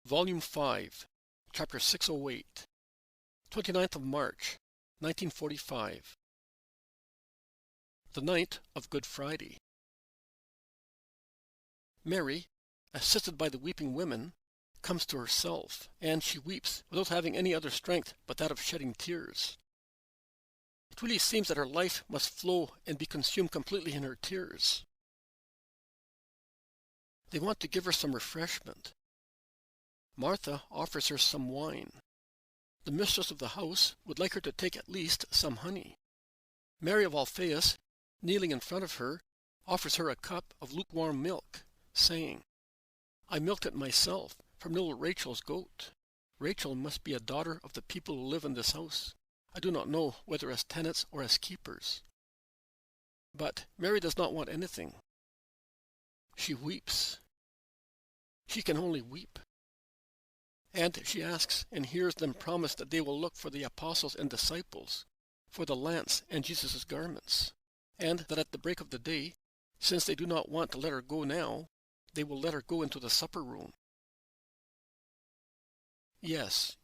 Volume 5, Chapter 608, 29th of March, 1945. The night of Good Friday. Mary, assisted by the weeping women, comes to herself, and she weeps without having any other strength but that of shedding tears. It really seems that her life must flow and be consumed completely in her tears. They want to give her some refreshment. Martha offers her some wine. The mistress of the house would like her to take at least some honey. Mary of Alphaeus, kneeling in front of her, offers her a cup of lukewarm milk, saying, "I milked it myself from little Rachel's goat. Rachel must be a daughter of the people who live in this house. I do not know whether as tenants or as keepers." But Mary does not want anything. She weeps. She can only weep. And she asks and hears them promise that they will look for the apostles and disciples, for the lance and Jesus' garments, and that at the break of the day, since they do not want to let her go now, they will let her go into the supper room. "Yes,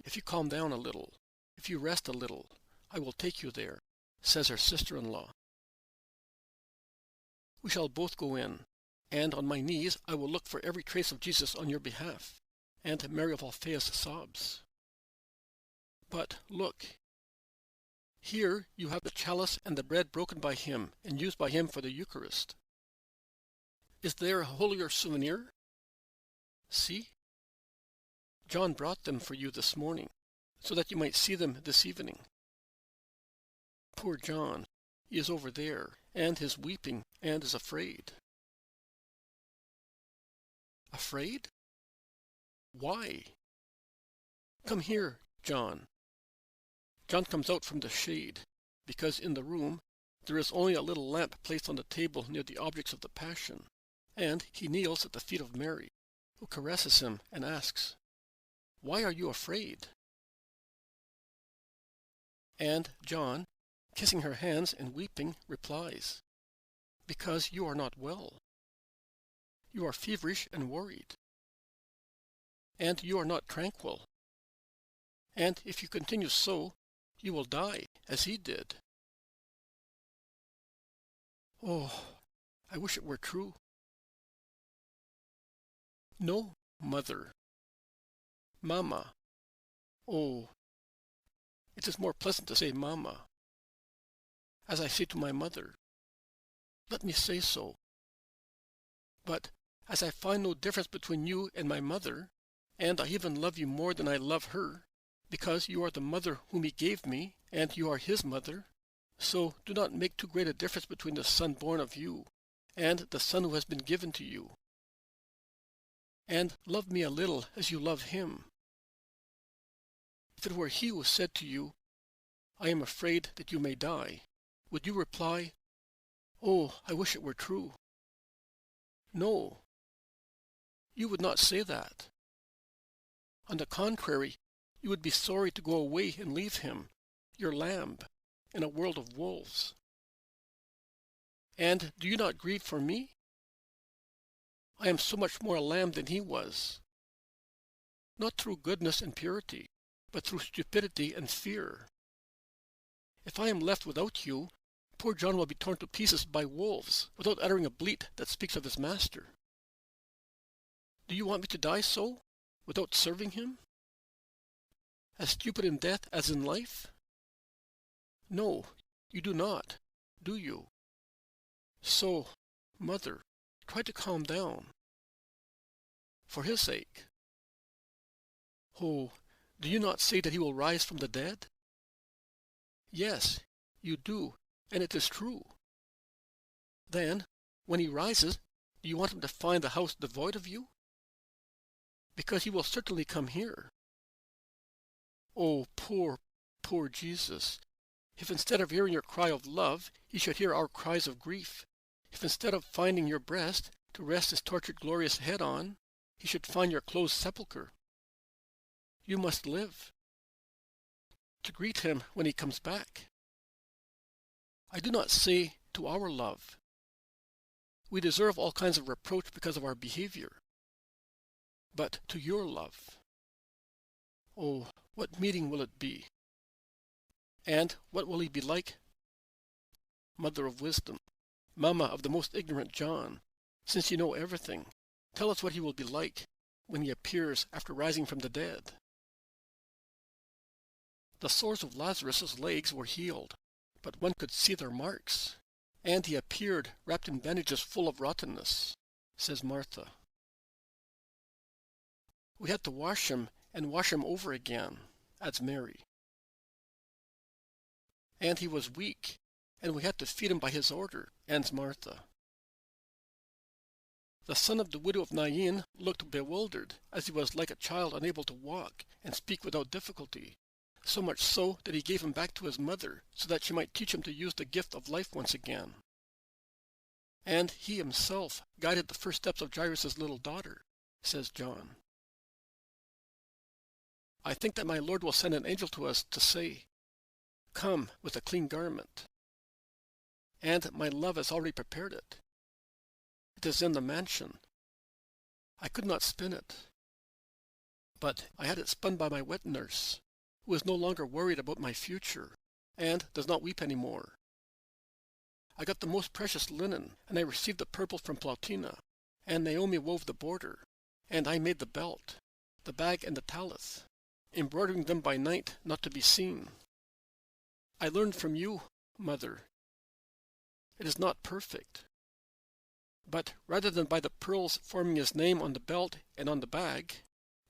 if you calm down a little, if you rest a little, I will take you there," says her sister-in-law. "We shall both go in, and on my knees I will look for every trace of Jesus on your behalf." And Mary of Alphaeus sobs. "But look, here you have the chalice and the bread broken by him and used by him for the Eucharist. Is there a holier souvenir? See? John brought them for you this morning, so that you might see them this evening. Poor John, he is over there, and is weeping and is afraid." "Afraid? Why? Come here, John." John comes out from the shade, because in the room there is only a little lamp placed on the table near the objects of the Passion, and he kneels at the feet of Mary, who caresses him and asks, "Why are you afraid?" And John, kissing her hands and weeping, replies, "Because you are not well. You are feverish and worried. And you are not tranquil. And if you continue so, you will die, as he did." "Oh, I wish it were true." "No, Mother. Mamma. Oh, it is more pleasant to say Mamma, as I say to my mother. Let me say so. But as I find no difference between you and my mother, and I even love you more than I love her, because you are the mother whom he gave me, and you are his mother, so do not make too great a difference between the son born of you and the son who has been given to you. And love me a little as you love him. If it were he who said to you, 'I am afraid that you may die,' would you reply, 'Oh, I wish it were true'? No, you would not say that. On the contrary, you would be sorry to go away and leave him, your lamb, in a world of wolves. And do you not grieve for me? I am so much more a lamb than he was, not through goodness and purity, but through stupidity and fear. If I am left without you, poor John will be torn to pieces by wolves, without uttering a bleat that speaks of his master. Do you want me to die so, without serving him? As stupid in death as in life? No, you do not, do you? So, Mother, try to calm down. For his sake. Oh, do you not say that he will rise from the dead? Yes, you do, and it is true. Then, when he rises, do you want him to find the house devoid of you? Because he will certainly come here. Oh, poor, poor Jesus! If instead of hearing your cry of love, he should hear our cries of grief, if instead of finding your breast to rest his tortured glorious head on, he should find your closed sepulchre. You must live, to greet him when he comes back. I do not say to our love. We deserve all kinds of reproach because of our behavior. but to your love. Oh, what meeting will it be? And what will he be like? Mother of wisdom, Mamma of the most ignorant John, since you know everything, tell us what he will be like when he appears after rising from the dead. The sores of Lazarus' legs were healed, but one could see their marks, and he appeared wrapped in bandages full of rottenness, says Martha. We had to wash him and wash him over again, adds Mary. And he was weak, and we had to feed him by his order, ends Martha. The son of the widow of Nain looked bewildered, as he was like a child unable to walk and speak without difficulty, so much so that he gave him back to his mother, so that she might teach him to use the gift of life once again. And he himself guided the first steps of Jairus' little daughter, says John. I think that my Lord will send an angel to us to say, "Come with a clean garment." And my love has already prepared it. It is in the mansion. I could not spin it, but I had it spun by my wet nurse, who is no longer worried about my future, and does not weep any more. I got the most precious linen, and I received the purple from Plautina, and Naomi wove the border, and I made the belt, the bag and the talith, embroidering them by night not to be seen. I learned from you, Mother. It is not perfect, but rather than by the pearls forming his name on the belt and on the bag,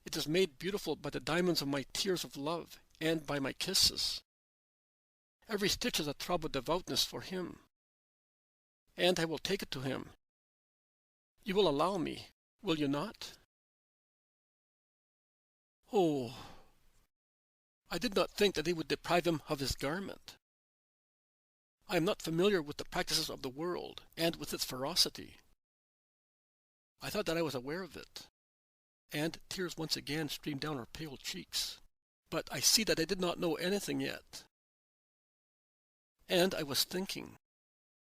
it is made beautiful by the diamonds of my tears of love and by my kisses. Every stitch is a throb of devoutness for him, and I will take it to him. You will allow me, will you not? Oh, I did not think that they would deprive him of his garment. I am not familiar with the practices of the world and with its ferocity. I thought that I was aware of it, and tears once again streamed down her pale cheeks. But I see that I did not know anything yet. And I was thinking,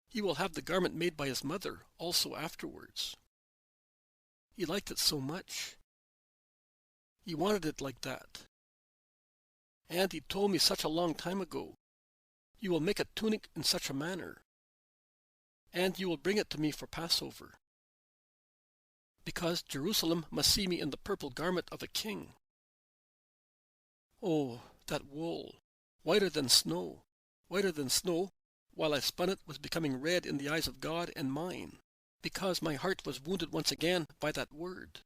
he will have the garment made by his mother also afterwards. He liked it so much. He wanted it like that. And he told me such a long time ago, "You will make a tunic in such a manner, and you will bring it to me for Passover, because Jerusalem must see me in the purple garment of a king." Oh, that wool, whiter than snow, while I spun it was becoming red in the eyes of God and mine, because my heart was wounded once again by that word.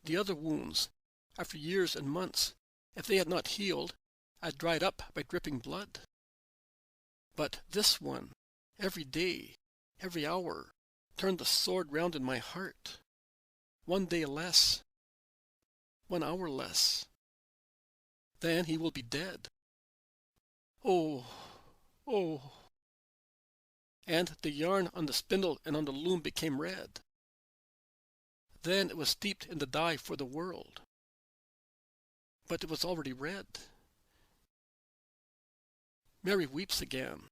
The other wounds, after years and months, if they had not healed, had dried up by dripping blood. But this one, every day, every hour, turned the sword round in my heart. 1 day less, 1 hour less. Then he will be dead. Oh, oh. And the yarn on the spindle and on the loom became red. Then it was steeped in the dye for the world. But it was already red. Mary weeps again.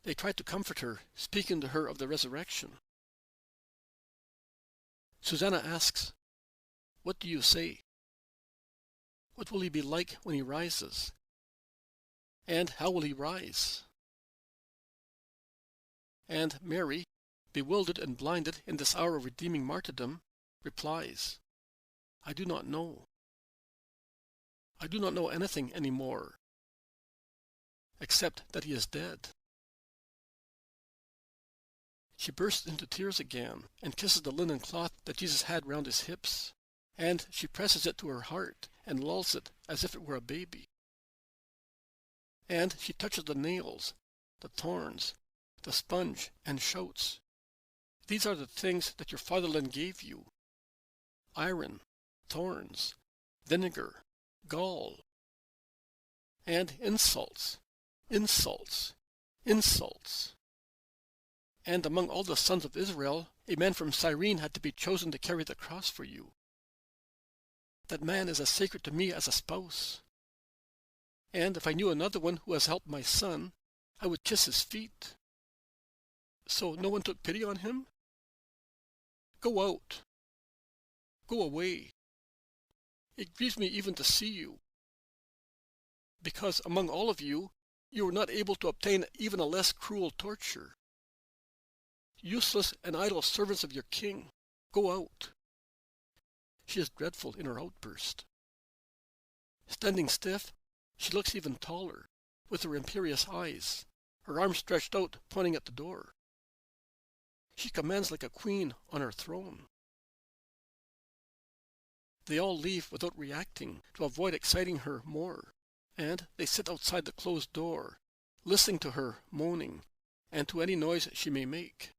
They try to comfort her, speaking to her of the resurrection. Susanna asks, "What do you say? What will he be like when he rises? And how will he rise?" And Mary, bewildered and blinded in this hour of redeeming martyrdom, replies, "I do not know. I do not know anything any more, except that he is dead." She bursts into tears again, and kisses the linen cloth that Jesus had round his hips, and she presses it to her heart, and lulls it as if it were a baby. And she touches the nails, the thorns, the sponge, and shouts, "These are the things that your fatherland gave you: iron, thorns, vinegar, gall." And insults, insults, insults. And among all the sons of Israel, a man from Cyrene had to be chosen to carry the cross for you. That man is as sacred to me as a spouse. And if I knew another one who has helped my son, I would kiss his feet. So no one took pity on him? Go out. Go away. It grieves me even to see you, because among all of you, you were not able to obtain even a less cruel torture. Useless and idle servants of your king, go out. She is dreadful in her outburst. Standing stiff, she looks even taller, with her imperious eyes, her arms stretched out, pointing at the door. She commands like a queen on her throne. They all leave without reacting to avoid exciting her more, and they sit outside the closed door, listening to her moaning, and to any noise she may make.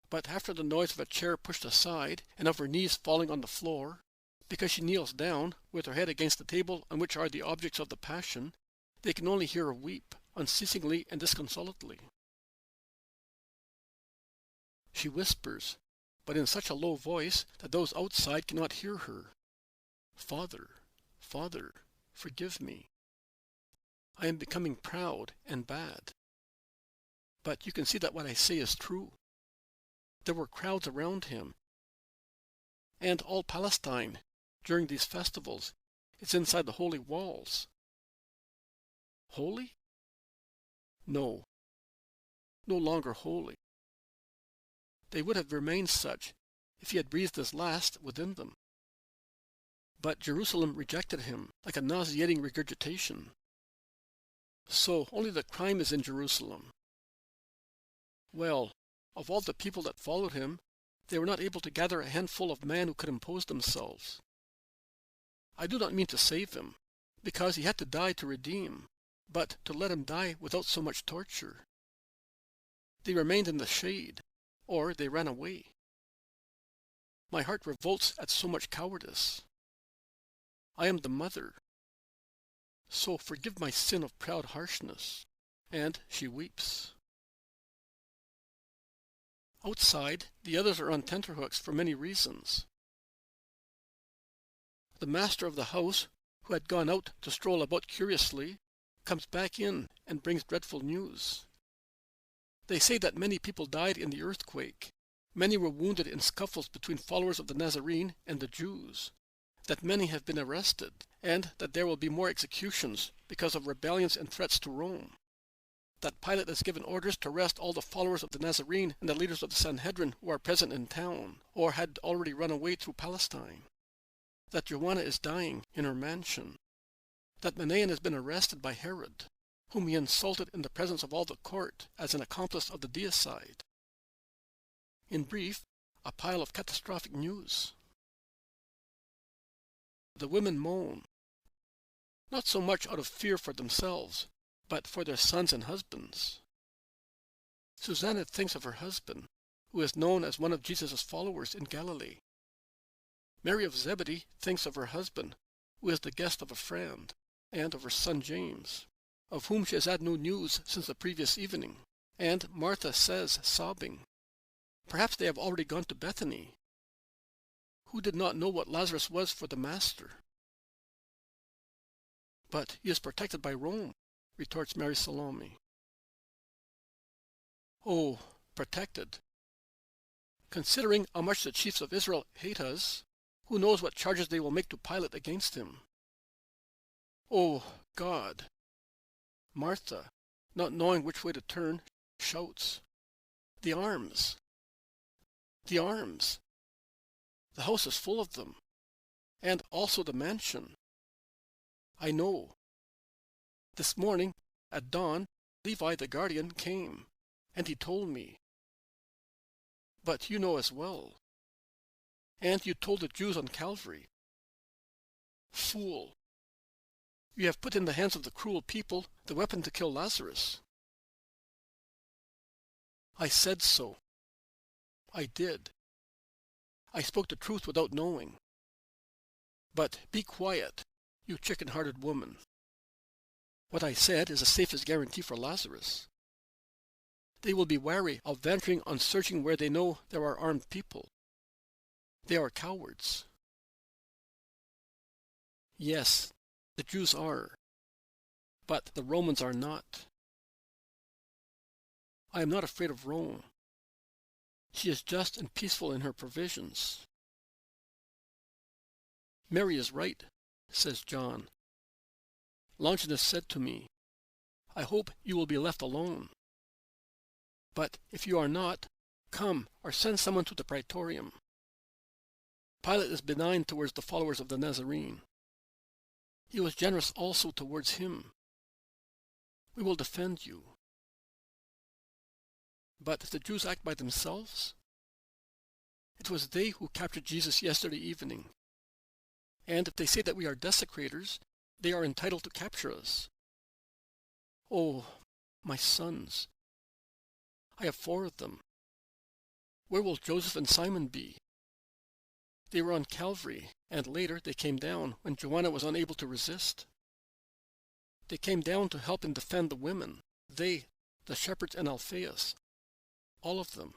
But after the noise of a chair pushed aside, and of her knees falling on the floor, because she kneels down, with her head against the table on which are the objects of the passion, they can only hear her weep, unceasingly and disconsolately. She whispers, but in such a low voice that those outside cannot hear her. Father, Father, forgive me. I am becoming proud and bad. But you can see that what I say is true. There were crowds around him, and all Palestine, during these festivals, is inside the holy walls. Holy? No, no longer holy. They would have remained such if he had breathed his last within them. But Jerusalem rejected him like a nauseating regurgitation. So only the crime is in Jerusalem. Well, of all the people that followed him, they were not able to gather a handful of men who could impose themselves. I do not mean to save him, because he had to die to redeem, but to let him die without so much torture. They remained in the shade, or they ran away. My heart revolts at so much cowardice. I am the mother, so forgive my sin of proud harshness. And she weeps. Outside, the others are on tenterhooks for many reasons. The master of the house, who had gone out to stroll about curiously, comes back in and brings dreadful news. They say that many people died in the earthquake. Many were wounded in scuffles between followers of the Nazarene and the Jews, that many have been arrested, and that there will be more executions because of rebellions and threats to Rome. That Pilate has given orders to arrest all the followers of the Nazarene and the leaders of the Sanhedrin who are present in town, or had already run away through Palestine. That Joanna is dying in her mansion. That Manaen has been arrested by Herod, whom he insulted in the presence of all the court as an accomplice of the deicide. In brief, a pile of catastrophic news. The women moan, not so much out of fear for themselves, but for their sons and husbands. Susanna thinks of her husband, who is known as one of Jesus' followers in Galilee. Mary of Zebedee thinks of her husband, who is the guest of a friend, and of her son James, of whom she has had no news since the previous evening. And Martha says, sobbing, perhaps they have already gone to Bethany. Who did not know what Lazarus was for the Master? But he is protected by Rome, retorts Mary Salome. Oh, protected. Considering how much the chiefs of Israel hate us, who knows what charges they will make to Pilate against him? Oh, God! Martha, not knowing which way to turn, shouts, the arms! The arms! The house is full of them, and also the mansion. I know. This morning, at dawn, Levi the guardian came, and he told me. But you know as well. And you told the Jews on Calvary. Fool! You have put in the hands of the cruel people the weapon to kill Lazarus. I said so. I did. I spoke the truth without knowing. But be quiet, you chicken-hearted woman. What I said is the safest guarantee for Lazarus. They will be wary of venturing on searching where they know there are armed people. They are cowards. Yes, the Jews are, but the Romans are not. I am not afraid of Rome. She is just and peaceful in her provisions. Mary is right, says John. Longinus said to me, I hope you will be left alone. But if you are not, come or send someone to the praetorium. Pilate is benign towards the followers of the Nazarene. He was generous also towards him. We will defend you. But if the Jews act by themselves? It was they who captured Jesus yesterday evening. And if they say that we are desecrators, they are entitled to capture us. Oh, my sons! I have 4 of them. Where will Joseph and Simon be? They were on Calvary, and later they came down when Joanna was unable to resist. They came down to help and defend the women, they, the shepherds and Alphaeus, all of them.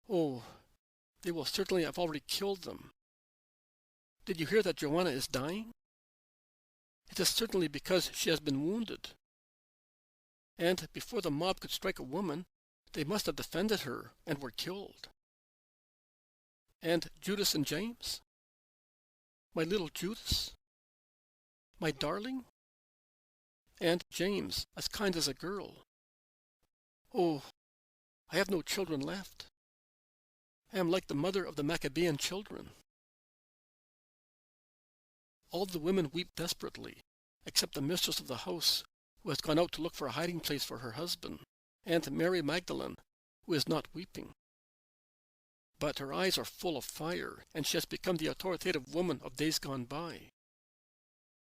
Oh, they will certainly have already killed them. Did you hear that Joanna is dying? It is certainly because she has been wounded. And before the mob could strike a woman, they must have defended her and were killed. And Judas and James? My little Judas? My darling? And James, as kind as a girl. Oh, I have no children left. I am like the mother of the Maccabean children. All the women weep desperately, except the mistress of the house, who has gone out to look for a hiding place for her husband, and Mary Magdalene, who is not weeping. But her eyes are full of fire, and she has become the authoritative woman of days gone by.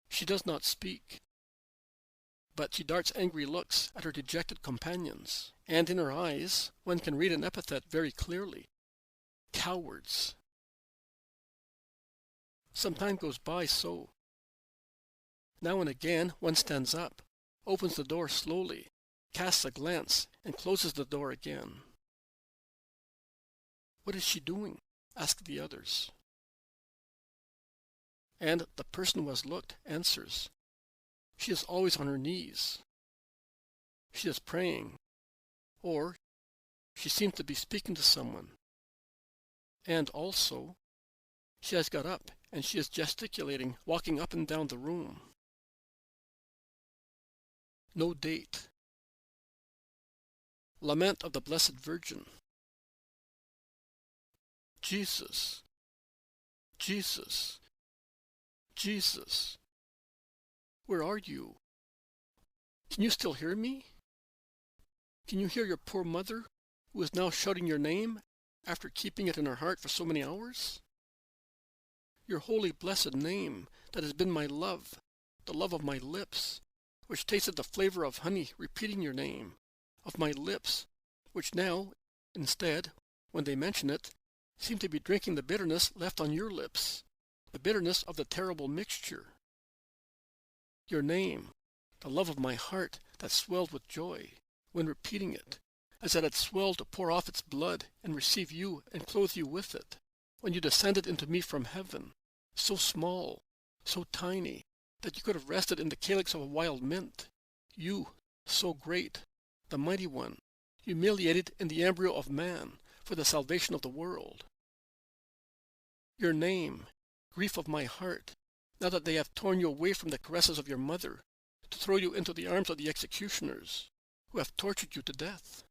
She does not speak, but she darts angry looks at her dejected companions, and in her eyes one can read an epithet very clearly: cowards. Some time goes by so. Now and again one stands up, opens the door slowly, casts a glance, and closes the door again. What is she doing? Ask the others. And the person who has looked answers. She is always on her knees. She is praying, or she seems to be speaking to someone. And also, she has got up and she is gesticulating, walking up and down the room. No date. Lament of the Blessed Virgin. Jesus, Jesus, Jesus, where are you? Can you still hear me? Can you hear your poor mother, who is now shouting your name after keeping it in her heart for so many hours? Your holy blessed name that has been my love, the love of my lips, which tasted the flavor of honey repeating your name, of my lips, which now, instead, when they mention it, seem to be drinking the bitterness left on your lips, the bitterness of the terrible mixture. Your name, the love of my heart that swelled with joy when repeating it, as it had swelled to pour off its blood and receive you and clothe you with it, when you descended into me from heaven, so small, so tiny, that you could have rested in the calyx of a wild mint. You, so great, the mighty one, humiliated in the embryo of man for the salvation of the world. Your name, grief of my heart, now that they have torn you away from the caresses of your mother, to throw you into the arms of the executioners, who have tortured you to death.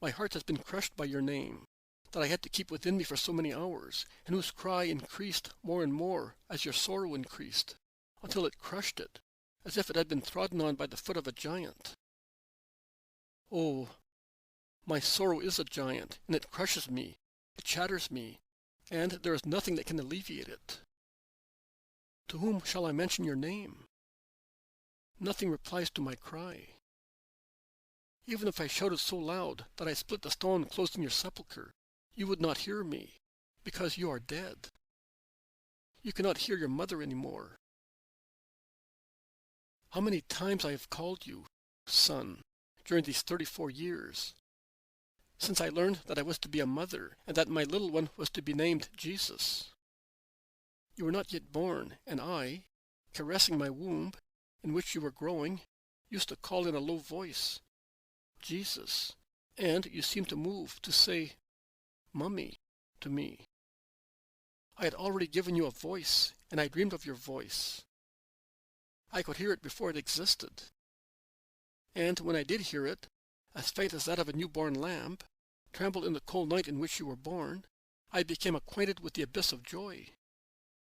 My heart has been crushed by your name, that I had to keep within me for so many hours, and whose cry increased more and more as your sorrow increased, until it crushed it, as if it had been trodden on by the foot of a giant. Oh, my sorrow is a giant, and it crushes me, it shatters me, and there is nothing that can alleviate it. To whom shall I mention your name? Nothing replies to my cry. Even if I shouted so loud that I split the stone closed in your sepulchre, you would not hear me, because you are dead. You cannot hear your mother any more. How many times I have called you, son, during these 34 years, since I learned that I was to be a mother, and that my little one was to be named Jesus. You were not yet born, and I, caressing my womb, in which you were growing, used to call in a low voice, Jesus, and you seemed to move, to say, Mummy, to me. I had already given you a voice, and I dreamed of your voice. I could hear it before it existed. And when I did hear it, as faint as that of a newborn lamb, trembled in the cold night in which you were born, I became acquainted with the abyss of joy.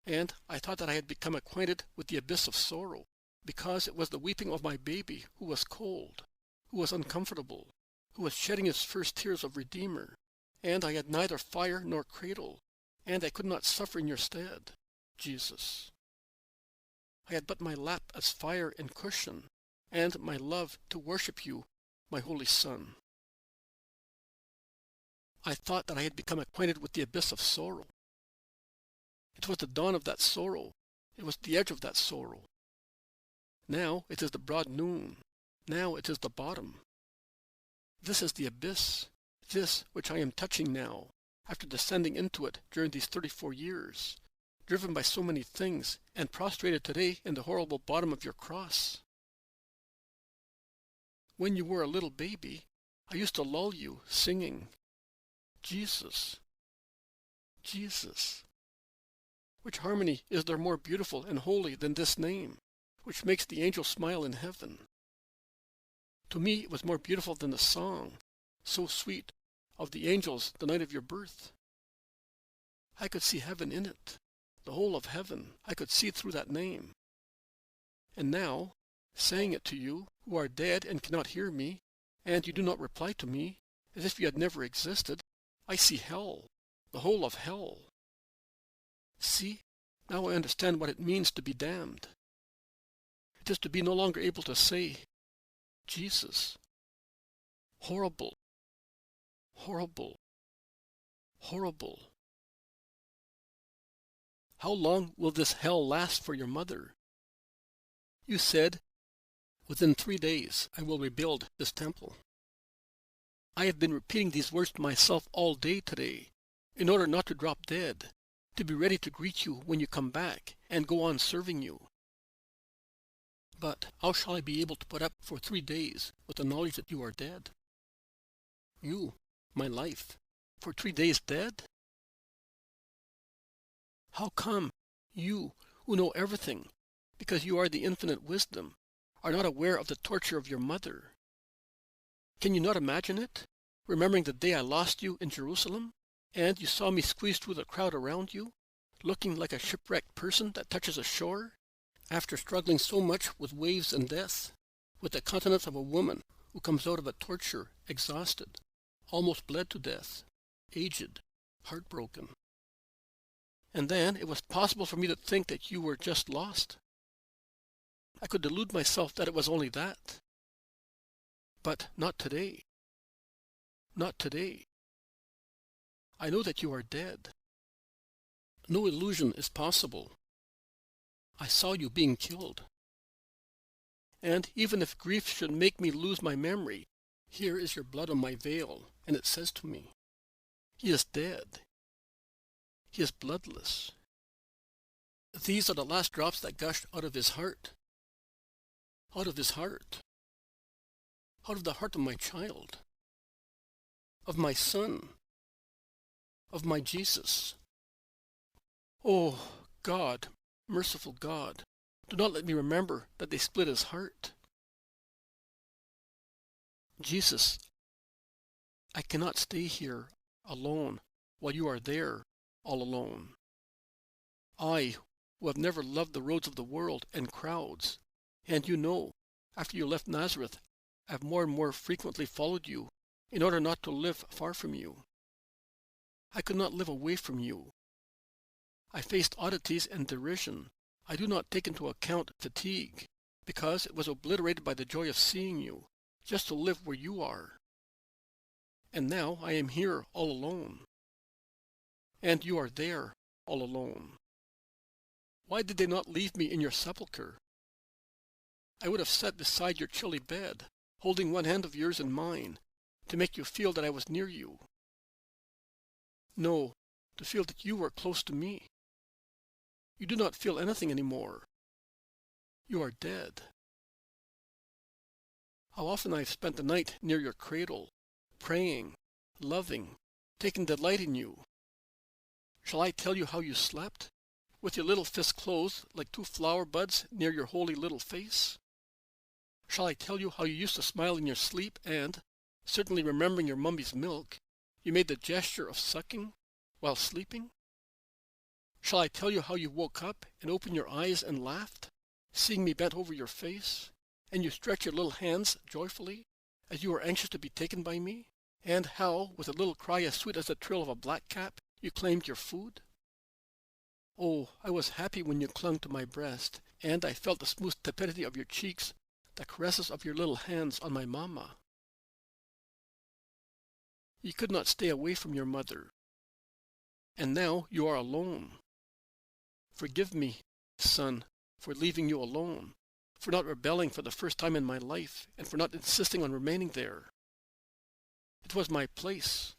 And I thought that I had become acquainted with the abyss of sorrow, because it was the weeping of my baby who was cold, who was uncomfortable, who was shedding his first tears of Redeemer. And I had neither fire nor cradle, and I could not suffer in your stead, Jesus. I had but my lap as fire and cushion, and my love to worship you, my Holy Son. I thought that I had become acquainted with the abyss of sorrow. It was the dawn of that sorrow. It was the edge of that sorrow. Now it is the broad noon. Now it is the bottom. This is the abyss, this which I am touching now, after descending into it during these 34 years, driven by so many things, and prostrated today in the horrible bottom of your cross. When you were a little baby, I used to lull you, singing, Jesus, Jesus. Which harmony is there more beautiful and holy than this name, which makes the angels smile in heaven? To me it was more beautiful than the song, so sweet, of the angels the night of your birth. I could see heaven in it, the whole of heaven. I could see through that name. And now, saying it to you, who are dead and cannot hear me, and you do not reply to me, as if you had never existed, I see hell, the whole of hell. See, now I understand what it means to be damned. It is to be no longer able to say, Jesus. Horrible, horrible, horrible. How long will this hell last for your mother? You said, within 3 days I will rebuild this temple. I have been repeating these words to myself all day today, in order not to drop dead, to be ready to greet you when you come back and go on serving you. But how shall I be able to put up for 3 days with the knowledge that you are dead? You, my life, for 3 days dead? How come you, who know everything, because you are the infinite wisdom, are not aware of the torture of your mother? Can you not imagine it, remembering the day I lost you in Jerusalem, and you saw me squeeze through the crowd around you, looking like a shipwrecked person that touches a shore, after struggling so much with waves and death, with the countenance of a woman who comes out of a torture exhausted, almost bled to death, aged, heartbroken. And then it was possible for me to think that you were just lost. I could delude myself that it was only that. But not today. Not today. I know that you are dead. No illusion is possible. I saw you being killed. And even if grief should make me lose my memory, here is your blood on my veil, and it says to me, he is dead. He is bloodless. These are the last drops that gushed out of his heart. Out of his heart. Out of the heart of my child. Of my son. Of my Jesus. Oh, God, merciful God, do not let me remember that they split his heart. Jesus, I cannot stay here alone while you are there all alone. I, who have never loved the roads of the world and crowds, and you know, after you left Nazareth, I have more and more frequently followed you in order not to live far from you. I could not live away from you. I faced oddities and derision. I do not take into account fatigue, because it was obliterated by the joy of seeing you, just to live where you are. And now I am here all alone. And you are there all alone. Why did they not leave me in your sepulchre? I would have sat beside your chilly bed, holding one hand of yours in mine, to make you feel that I was near you. No, to feel that you were close to me. You do not feel anything anymore. You are dead. How often I have spent the night near your cradle, praying, loving, taking delight in you. Shall I tell you how you slept, with your little fists closed like two flower buds near your holy little face? Shall I tell you how you used to smile in your sleep and, certainly remembering your mummy's milk, you made the gesture of sucking while sleeping? Shall I tell you how you woke up and opened your eyes and laughed, seeing me bent over your face, and you stretched your little hands joyfully, as you were anxious to be taken by me, and how, with a little cry as sweet as the trill of a blackcap, you claimed your food? Oh, I was happy when you clung to my breast, and I felt the smooth tepidity of your cheeks, the caresses of your little hands on my mamma. You could not stay away from your mother, and now you are alone. Forgive me, son, for leaving you alone, for not rebelling for the first time in my life, and for not insisting on remaining there. It was my place.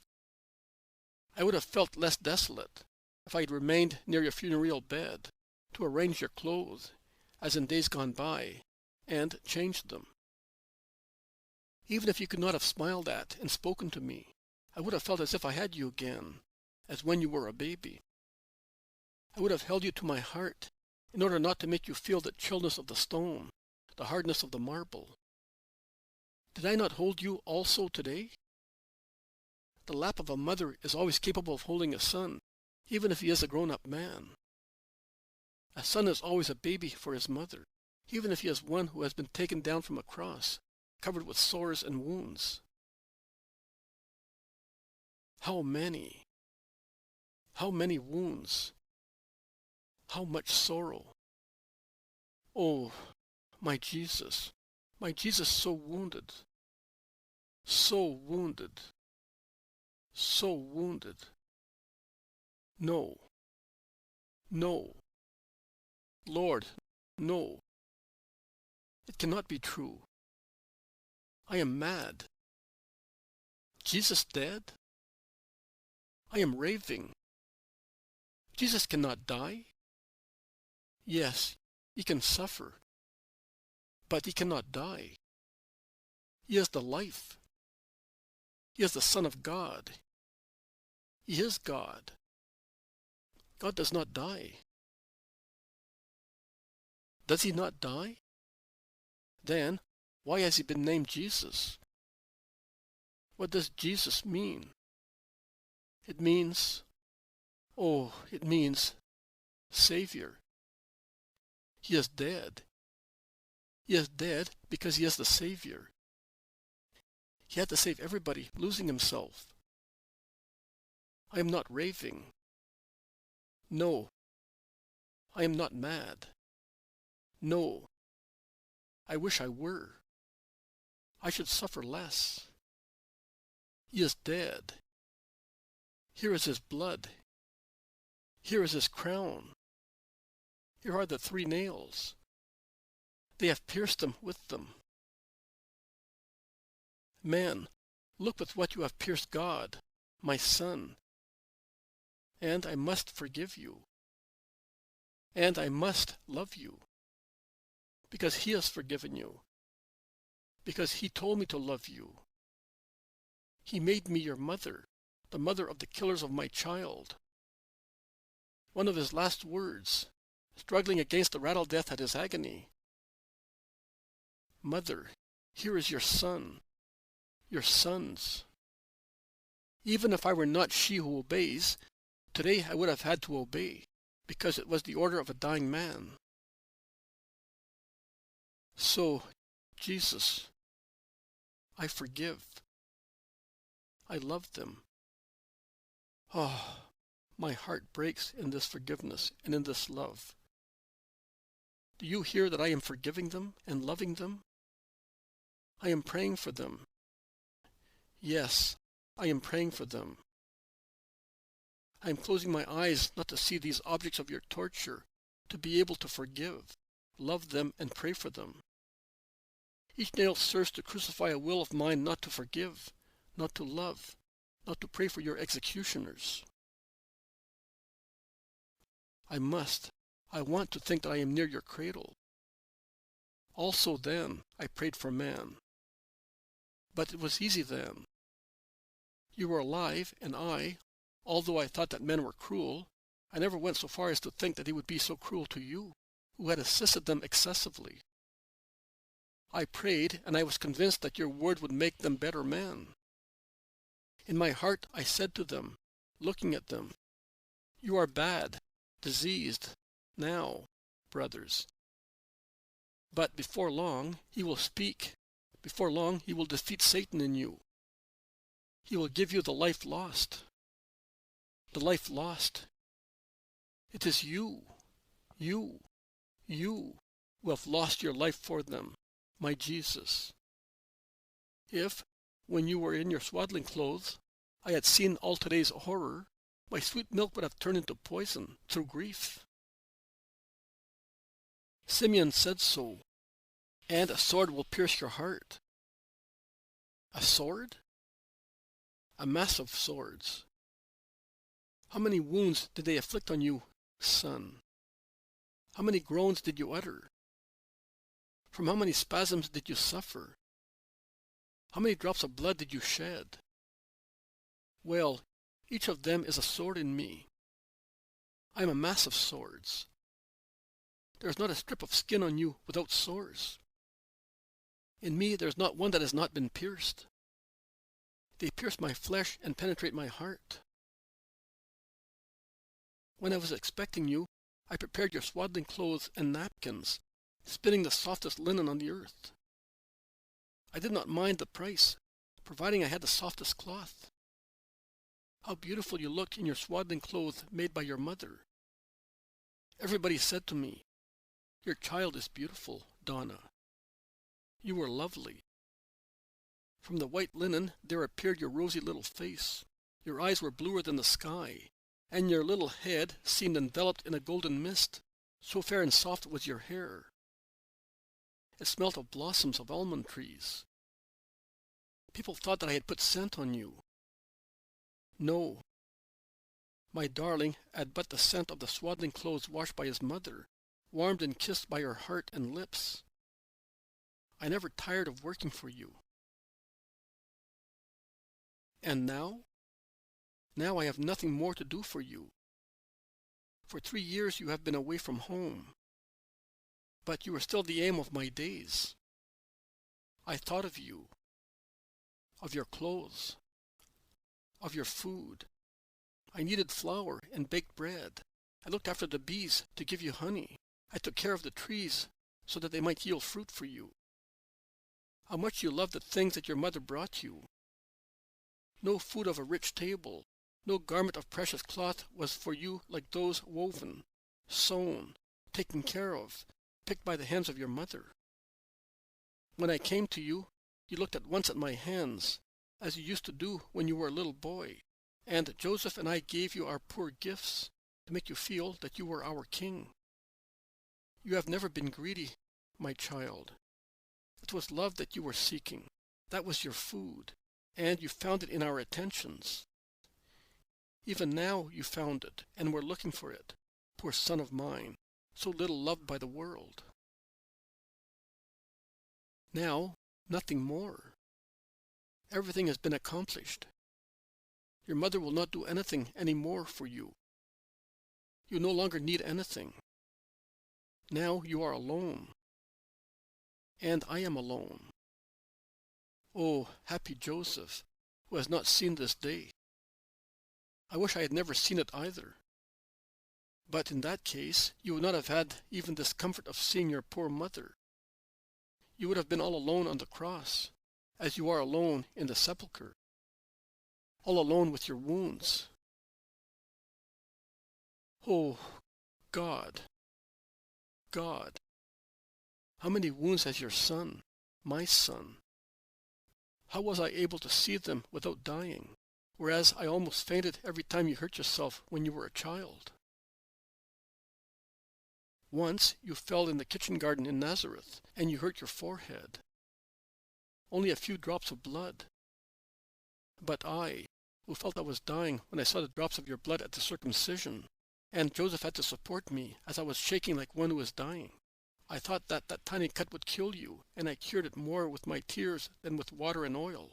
I would have felt less desolate if I had remained near your funereal bed, to arrange your clothes, as in days gone by, and change them. Even if you could not have smiled at and spoken to me, I would have felt as if I had you again, as when you were a baby. I would have held you to my heart, in order not to make you feel the chillness of the stone, the hardness of the marble. Did I not hold you also today? The lap of a mother is always capable of holding a son, even if he is a grown-up man. A son is always a baby for his mother, even if he is one who has been taken down from a cross, covered with sores and wounds. How many wounds, how much sorrow. Oh, my Jesus so wounded, so wounded, so wounded. No, no, Lord, no. It cannot be true. I am mad. Jesus dead? I am raving. Jesus cannot die. Yes, he can suffer, but he cannot die. He is the life. He is the Son of God. He is God. God does not die. Does he not die? Then, why has he been named Jesus? What does Jesus mean? It means Savior. He is dead. He is dead because he is the Savior. He had to save everybody, losing himself. I am not raving. No, I am not mad. No, I wish I were. I should suffer less. He is dead. Here is his blood. Here is his crown. Here are the 3 nails. They have pierced him with them. Man, look with what you have pierced God, my Son. And I must forgive you. And I must love you. Because he has forgiven you. Because he told me to love you. He made me your mother, the mother of the killers of my child. One of his last words, struggling against the rattle death at his agony. Mother, here is your son, your sons. Even if I were not she who obeys, today I would have had to obey, because it was the order of a dying man. So, Jesus, I forgive. I love them. Oh, my heart breaks in this forgiveness and in this love. Do you hear that I am forgiving them and loving them? I am praying for them. Yes, I am praying for them. I am closing my eyes not to see these objects of your torture, to be able to forgive, love them, and pray for them. Each nail serves to crucify a will of mine not to forgive, not to love, not to pray for your executioners. I want to think that I am near your cradle. Also then, I prayed for man. But it was easy then. You were alive, and I, although I thought that men were cruel, I never went so far as to think that he would be so cruel to you, who had assisted them excessively. I prayed, and I was convinced that your word would make them better men. In my heart I said to them, looking at them, you are bad, diseased, now, brothers. But before long he will speak. Before long he will defeat Satan in you. He will give you the life lost. The life lost. It is you who have lost your life for them, my Jesus. If, when you were in your swaddling clothes, I had seen all today's horror, my sweet milk would have turned into poison through grief. Simeon said so, and a sword will pierce your heart. A sword? A mass of swords. How many wounds did they inflict on you, son? How many groans did you utter? From how many spasms did you suffer? How many drops of blood did you shed? Well, each of them is a sword in me. I am a mass of swords. There is not a strip of skin on you without sores. In me there is not one that has not been pierced. They pierce my flesh and penetrate my heart. When I was expecting you, I prepared your swaddling clothes and napkins, spinning the softest linen on the earth. I did not mind the price, providing I had the softest cloth. How beautiful you looked in your swaddling clothes made by your mother. Everybody said to me, your child is beautiful, Donna. You were lovely. From the white linen there appeared your rosy little face. Your eyes were bluer than the sky, and your little head seemed enveloped in a golden mist, so fair and soft was your hair. It smelt of blossoms of almond trees. People thought that I had put scent on you. No. My darling had but the scent of the swaddling clothes washed by his mother, warmed and kissed by her heart and lips. I never tired of working for you. And now? Now I have nothing more to do for you. For 3 years you have been away from home. But you are still the aim of my days. I thought of you, of your clothes, of your food. I needed flour and baked bread. I looked after the bees to give you honey. I took care of the trees so that they might yield fruit for you. How much you loved the things that your mother brought you. No food of a rich table, no garment of precious cloth was for you like those woven, sewn, taken care of, picked by the hands of your mother. When I came to you, you looked at once at my hands, as you used to do when you were a little boy, and Joseph and I gave you our poor gifts to make you feel that you were our king. You have never been greedy, my child. It was love that you were seeking. That was your food, and you found it in our attentions. Even now you found it, and were looking for it, poor son of mine, so little loved by the world. Now, nothing more. Everything has been accomplished. Your mother will not do anything any more for you. You no longer need anything. Now you are alone. And I am alone. Oh, happy Joseph, who has not seen this day. I wish I had never seen it either. But in that case, you would not have had even this comfort of seeing your poor mother. You would have been all alone on the cross, as you are alone in the sepulchre, all alone with your wounds. Oh, God, God, how many wounds has your son, my son? How was I able to see them without dying, whereas I almost fainted every time you hurt yourself when you were a child? Once you fell in the kitchen garden in Nazareth, and you hurt your forehead. Only a few drops of blood. But I, who felt I was dying when I saw the drops of your blood at the circumcision, and Joseph had to support me as I was shaking like one who was dying, I thought that that tiny cut would kill you, and I cured it more with my tears than with water and oil,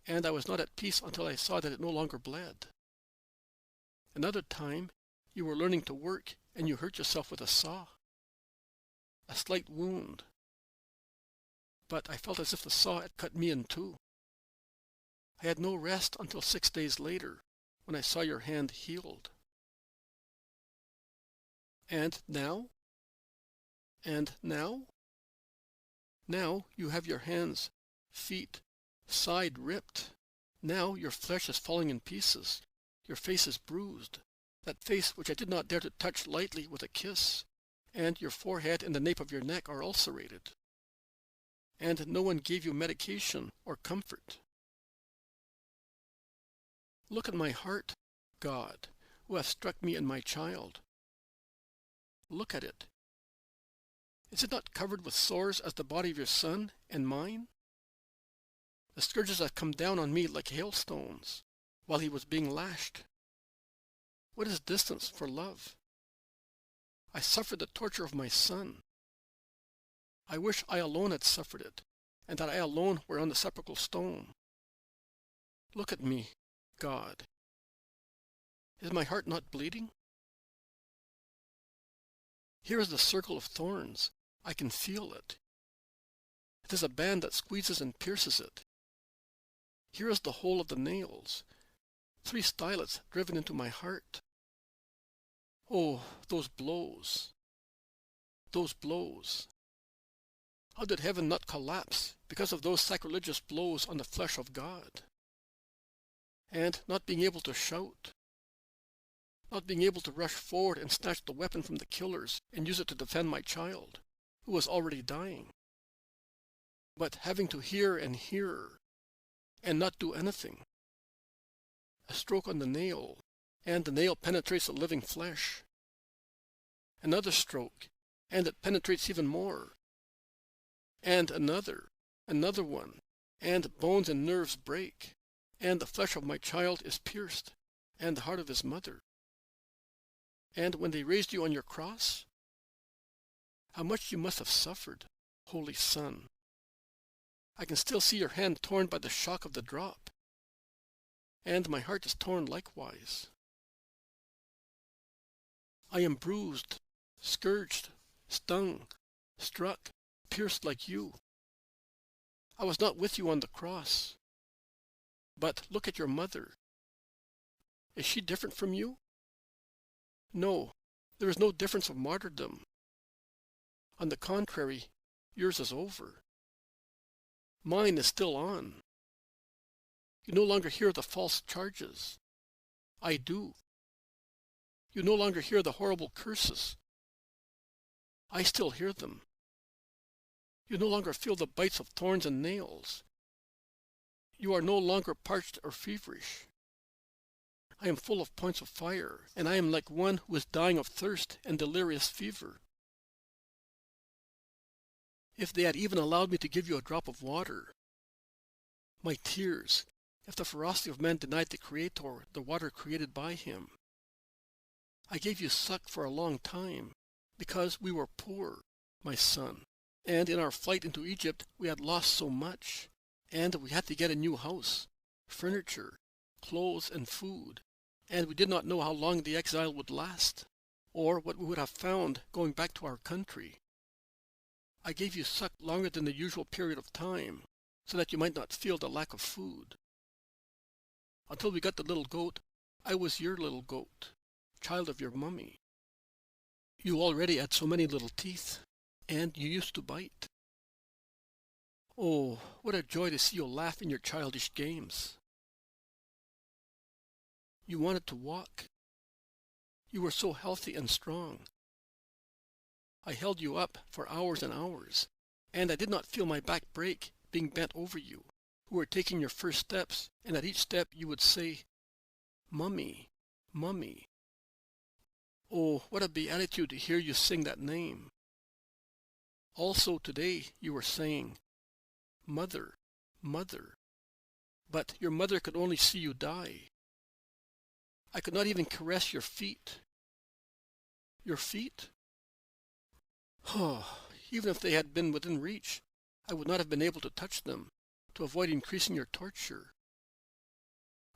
and I was not at peace until I saw that it no longer bled. Another time, You were learning to work, and you hurt yourself with a saw. A slight wound. But I felt as if the saw had cut me in two. I had no rest until 6 days later, when I saw your hand healed. And now? And now? Now you have your hands, feet, side ripped. Now your flesh is falling in pieces. Your face is bruised, that face which I did not dare to touch lightly with a kiss, and your forehead and the nape of your neck are ulcerated. And no one gave you medication or comfort. Look at my heart, God, who has struck me and my child. Look at it. Is it not covered with sores as the body of your son and mine? The scourges have come down on me like hailstones, while he was being lashed. What is distance for love? I suffered the torture of my son. I wish I alone had suffered it, and that I alone were on the sepulchral stone. Look at me, God. Is my heart not bleeding? Here is the circle of thorns. I can feel it. It is a band that squeezes and pierces it. Here is the hole of the nails, 3 stylets driven into my heart. Oh, those blows! Those blows! How did heaven not collapse because of those sacrilegious blows on the flesh of God? And not being able to shout, not being able to rush forward and snatch the weapon from the killers and use it to defend my child, who was already dying, but having to hear and hear, and not do anything. A stroke on the nail, and the nail penetrates the living flesh. Another stroke, and it penetrates even more. And another one, and bones and nerves break, and the flesh of my child is pierced, and the heart of his mother. And when they raised you on your cross, how much you must have suffered, Holy Son. I can still see your hand torn by the shock of the drop, and my heart is torn likewise. I am bruised, scourged, stung, struck, pierced like you. I was not with you on the cross. But look at your mother. Is she different from you? No, there is no difference of martyrdom. On the contrary, yours is over. Mine is still on. You no longer hear the false charges. I do. You no longer hear the horrible curses. I still hear them. You no longer feel the bites of thorns and nails. You are no longer parched or feverish. I am full of points of fire, and I am like one who is dying of thirst and delirious fever. If they had even allowed me to give you a drop of water, my tears, if the ferocity of man denied the Creator the water created by him. I gave you suck for a long time, because we were poor, my son, and in our flight into Egypt we had lost so much, and we had to get a new house, furniture, clothes, and food, and we did not know how long the exile would last, or what we would have found going back to our country. I gave you suck longer than the usual period of time, so that you might not feel the lack of food. Until we got the little goat, I was your little goat, child of your mummy. You already had so many little teeth, and you used to bite. Oh, what a joy to see you laugh in your childish games. You wanted to walk. You were so healthy and strong. I held you up for hours and hours, and I did not feel my back break being bent over you, who were taking your first steps, and at each step you would say, "Mummy, Mummy." Oh, what a beatitude to hear you sing that name. Also today you were saying, "Mother, Mother," but your mother could only see you die. I could not even caress your feet. Your feet? Oh, even if they had been within reach, I would not have been able to touch them, to avoid increasing your torture.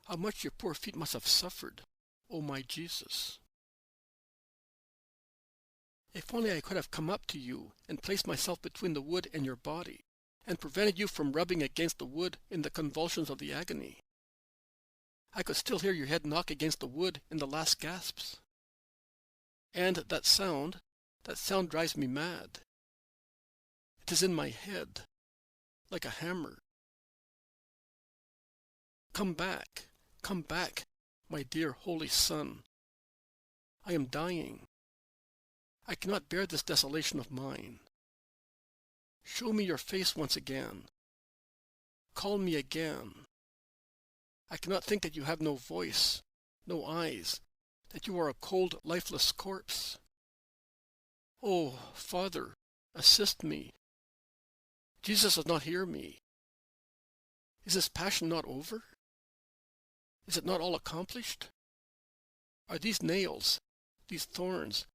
How much your poor feet must have suffered, O my Jesus. If only I could have come up to you and placed myself between the wood and your body, and prevented you from rubbing against the wood in the convulsions of the agony. I could still hear your head knock against the wood in the last gasps. And that sound drives me mad. It is in my head, like a hammer. Come back, my dear holy Son. I am dying. I cannot bear this desolation of mine. Show me your face once again. Call me again. I cannot think that you have no voice, no eyes, that you are a cold, lifeless corpse. Oh, Father, assist me. Jesus does not hear me. Is this passion not over? Is it not all accomplished? Are these nails, these thorns,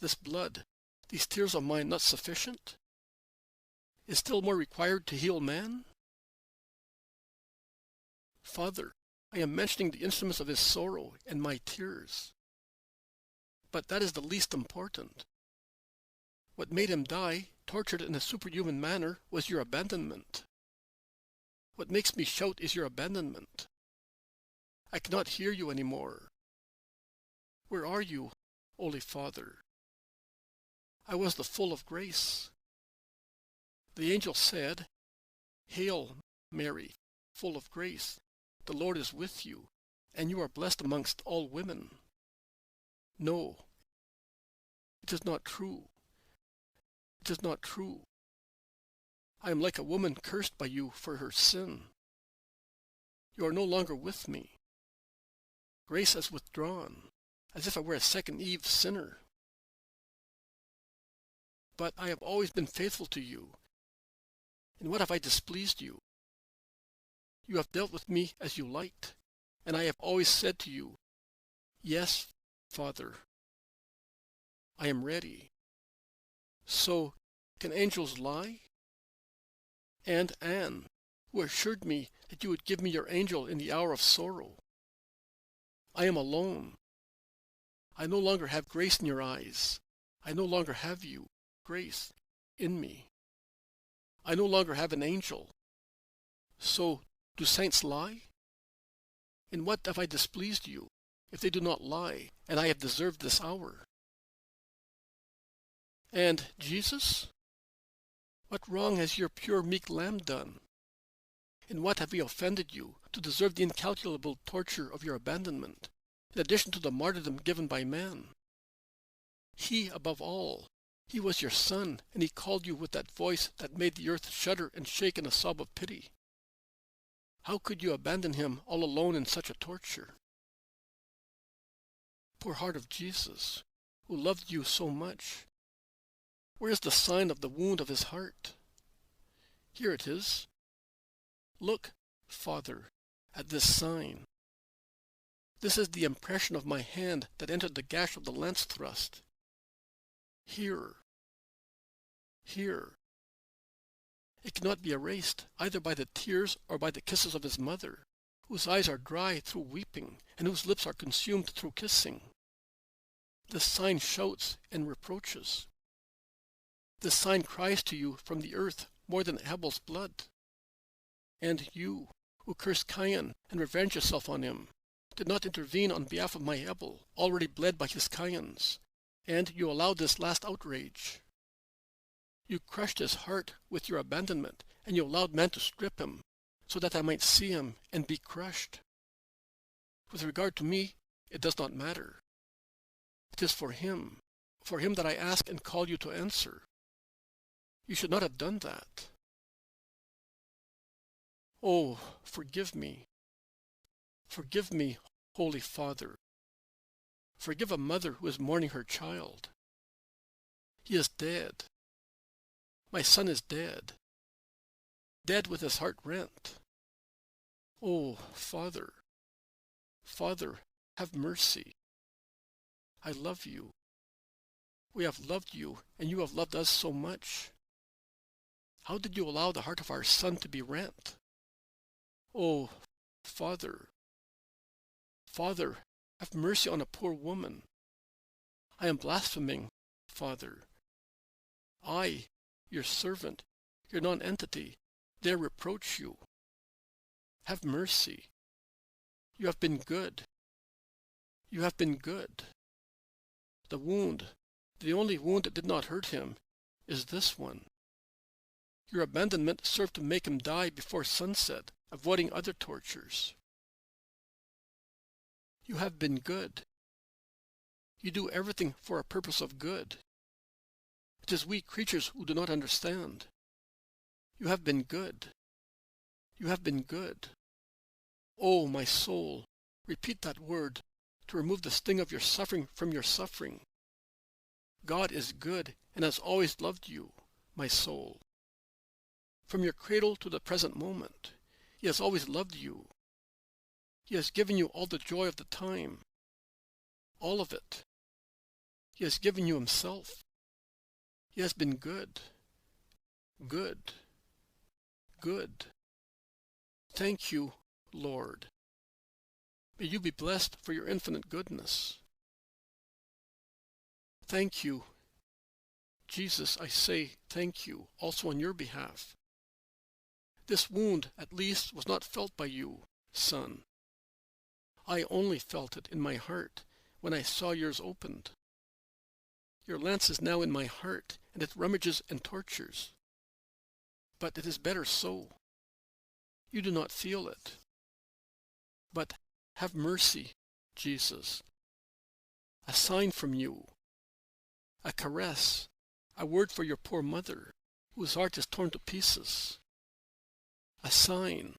this blood, these tears of mine not sufficient? Is still more required to heal man? Father, I am mentioning the instruments of his sorrow and my tears. But that is the least important. What made him die, tortured in a superhuman manner, was your abandonment. What makes me shout is your abandonment. I cannot hear you any more. Where are you, Holy Father? I was the full of grace. The angel said, Hail, Mary, full of grace. The Lord is with you, and you are blessed amongst all women. No, it is not true. It is not true. I am like a woman cursed by you for her sin. You are no longer with me. Grace has withdrawn, as if I were a second Eve sinner. But I have always been faithful to you. In what have I displeased you? You have dealt with me as you liked, and I have always said to you, Yes, Father, I am ready. So, can angels lie? And Anne, who assured me that you would give me your angel in the hour of sorrow. I am alone. I no longer have grace in your eyes. I no longer have you, grace, in me. I no longer have an angel. So, do saints lie? In what have I displeased you, if they do not lie, and I have deserved this hour? And Jesus? What wrong has your pure meek lamb done? In what have we offended you to deserve the incalculable torture of your abandonment, in addition to the martyrdom given by man? He, above all, he was your Son, and he called you with that voice that made the earth shudder and shake in a sob of pity. How could you abandon him all alone in such a torture? Poor heart of Jesus, who loved you so much. Where is the sign of the wound of his heart? Here it is. Look, Father, at this sign. This is the impression of my hand that entered the gash of the lance thrust. Here. Here. It cannot be erased, either by the tears or by the kisses of his mother, whose eyes are dry through weeping, and whose lips are consumed through kissing. This sign shouts and reproaches. This sign cries to you from the earth more than Abel's blood. And you, who cursed Cain and revenged yourself on him, did not intervene on behalf of my Abel, already bled by his Cains, and you allowed this last outrage. You crushed his heart with your abandonment, and you allowed man to strip him, so that I might see him and be crushed. With regard to me, it does not matter. It is for him that I ask and call you to answer. You should not have done that. Oh, forgive me. Forgive me, Holy Father. Forgive a mother who is mourning her child. He is dead. My son is dead. Dead with his heart rent. Oh, Father. Father, have mercy. I love you. We have loved you, and you have loved us so much. How did you allow the heart of our son to be rent? Oh, Father. Father, have mercy on a poor woman. I am blaspheming, Father. I, your servant, your nonentity, dare reproach you. Have mercy. You have been good. You have been good. The wound, the only wound that did not hurt him, is this one. Your abandonment served to make him die before sunset, avoiding other tortures. You have been good. You do everything for a purpose of good. It is we creatures who do not understand. You have been good. You have been good. Oh, my soul, repeat that word to remove the sting of your suffering from your suffering. God is good and has always loved you, my soul. From your cradle to the present moment, He has always loved you. He has given you all the joy of the time. All of it. He has given you Himself. He has been good. Good. Good. Thank you, Lord. May you be blessed for your infinite goodness. Thank you. Jesus, I say thank you, also on your behalf. This wound, at least, was not felt by you, Son. I only felt it in my heart when I saw yours opened. Your lance is now in my heart, and it rummages and tortures. But it is better so. You do not feel it. But have mercy, Jesus. A sign from you. A caress. A word for your poor mother, whose heart is torn to pieces. A sign,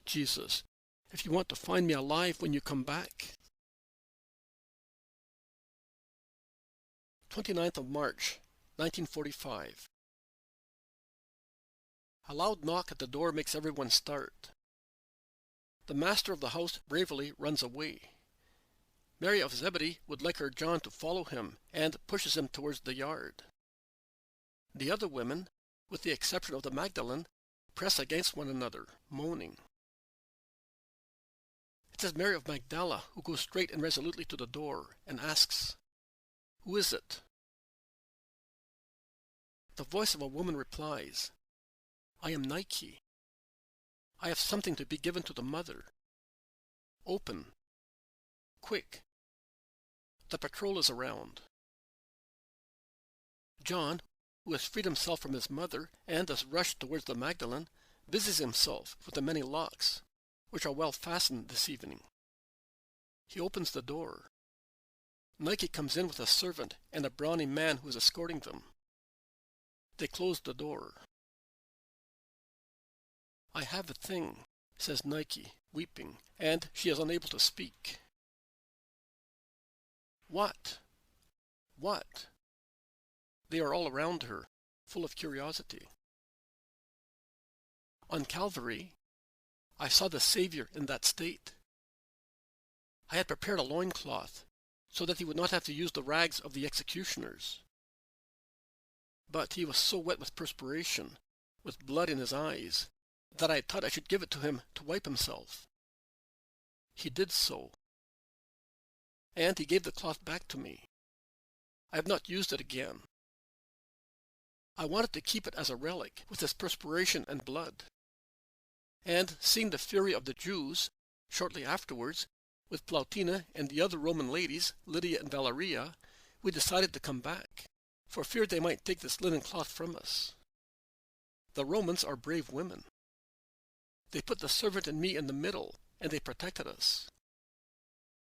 Jesus, if you want to find me alive when you come back. 29th of March, 1945. A loud knock at the door makes everyone start. The master of the house bravely runs away. Mary of Zebedee would like her John to follow him and pushes him towards the yard. The other women, with the exception of the Magdalene, press against one another, moaning. It is Mary of Magdala who goes straight and resolutely to the door and asks, "Who is it?" The voice of a woman replies, "I am Nike. I have something to be given to the mother. Open. Quick. The patrol is around." John, who has freed himself from his mother and has rushed towards the Magdalene, busies himself with the many locks, which are well fastened this evening. He opens the door. Nike comes in with a servant and a brawny man who is escorting them. They close the door. "I have a thing," says Nike, weeping, and she is unable to speak. "What? What?" They are all around her, full of curiosity. On Calvary, I saw the Savior in that state. I had prepared a loincloth, so that he would not have to use the rags of the executioners. But he was so wet with perspiration, with blood in his eyes, that I thought I should give it to him to wipe himself. He did so. And he gave the cloth back to me. I have not used it again. I wanted to keep it as a relic, with his perspiration and blood. And seeing the fury of the Jews, shortly afterwards, with Plautina and the other Roman ladies, Lydia and Valeria, we decided to come back, for fear they might take this linen cloth from us. The Romans are brave women. They put the servant and me in the middle, and they protected us.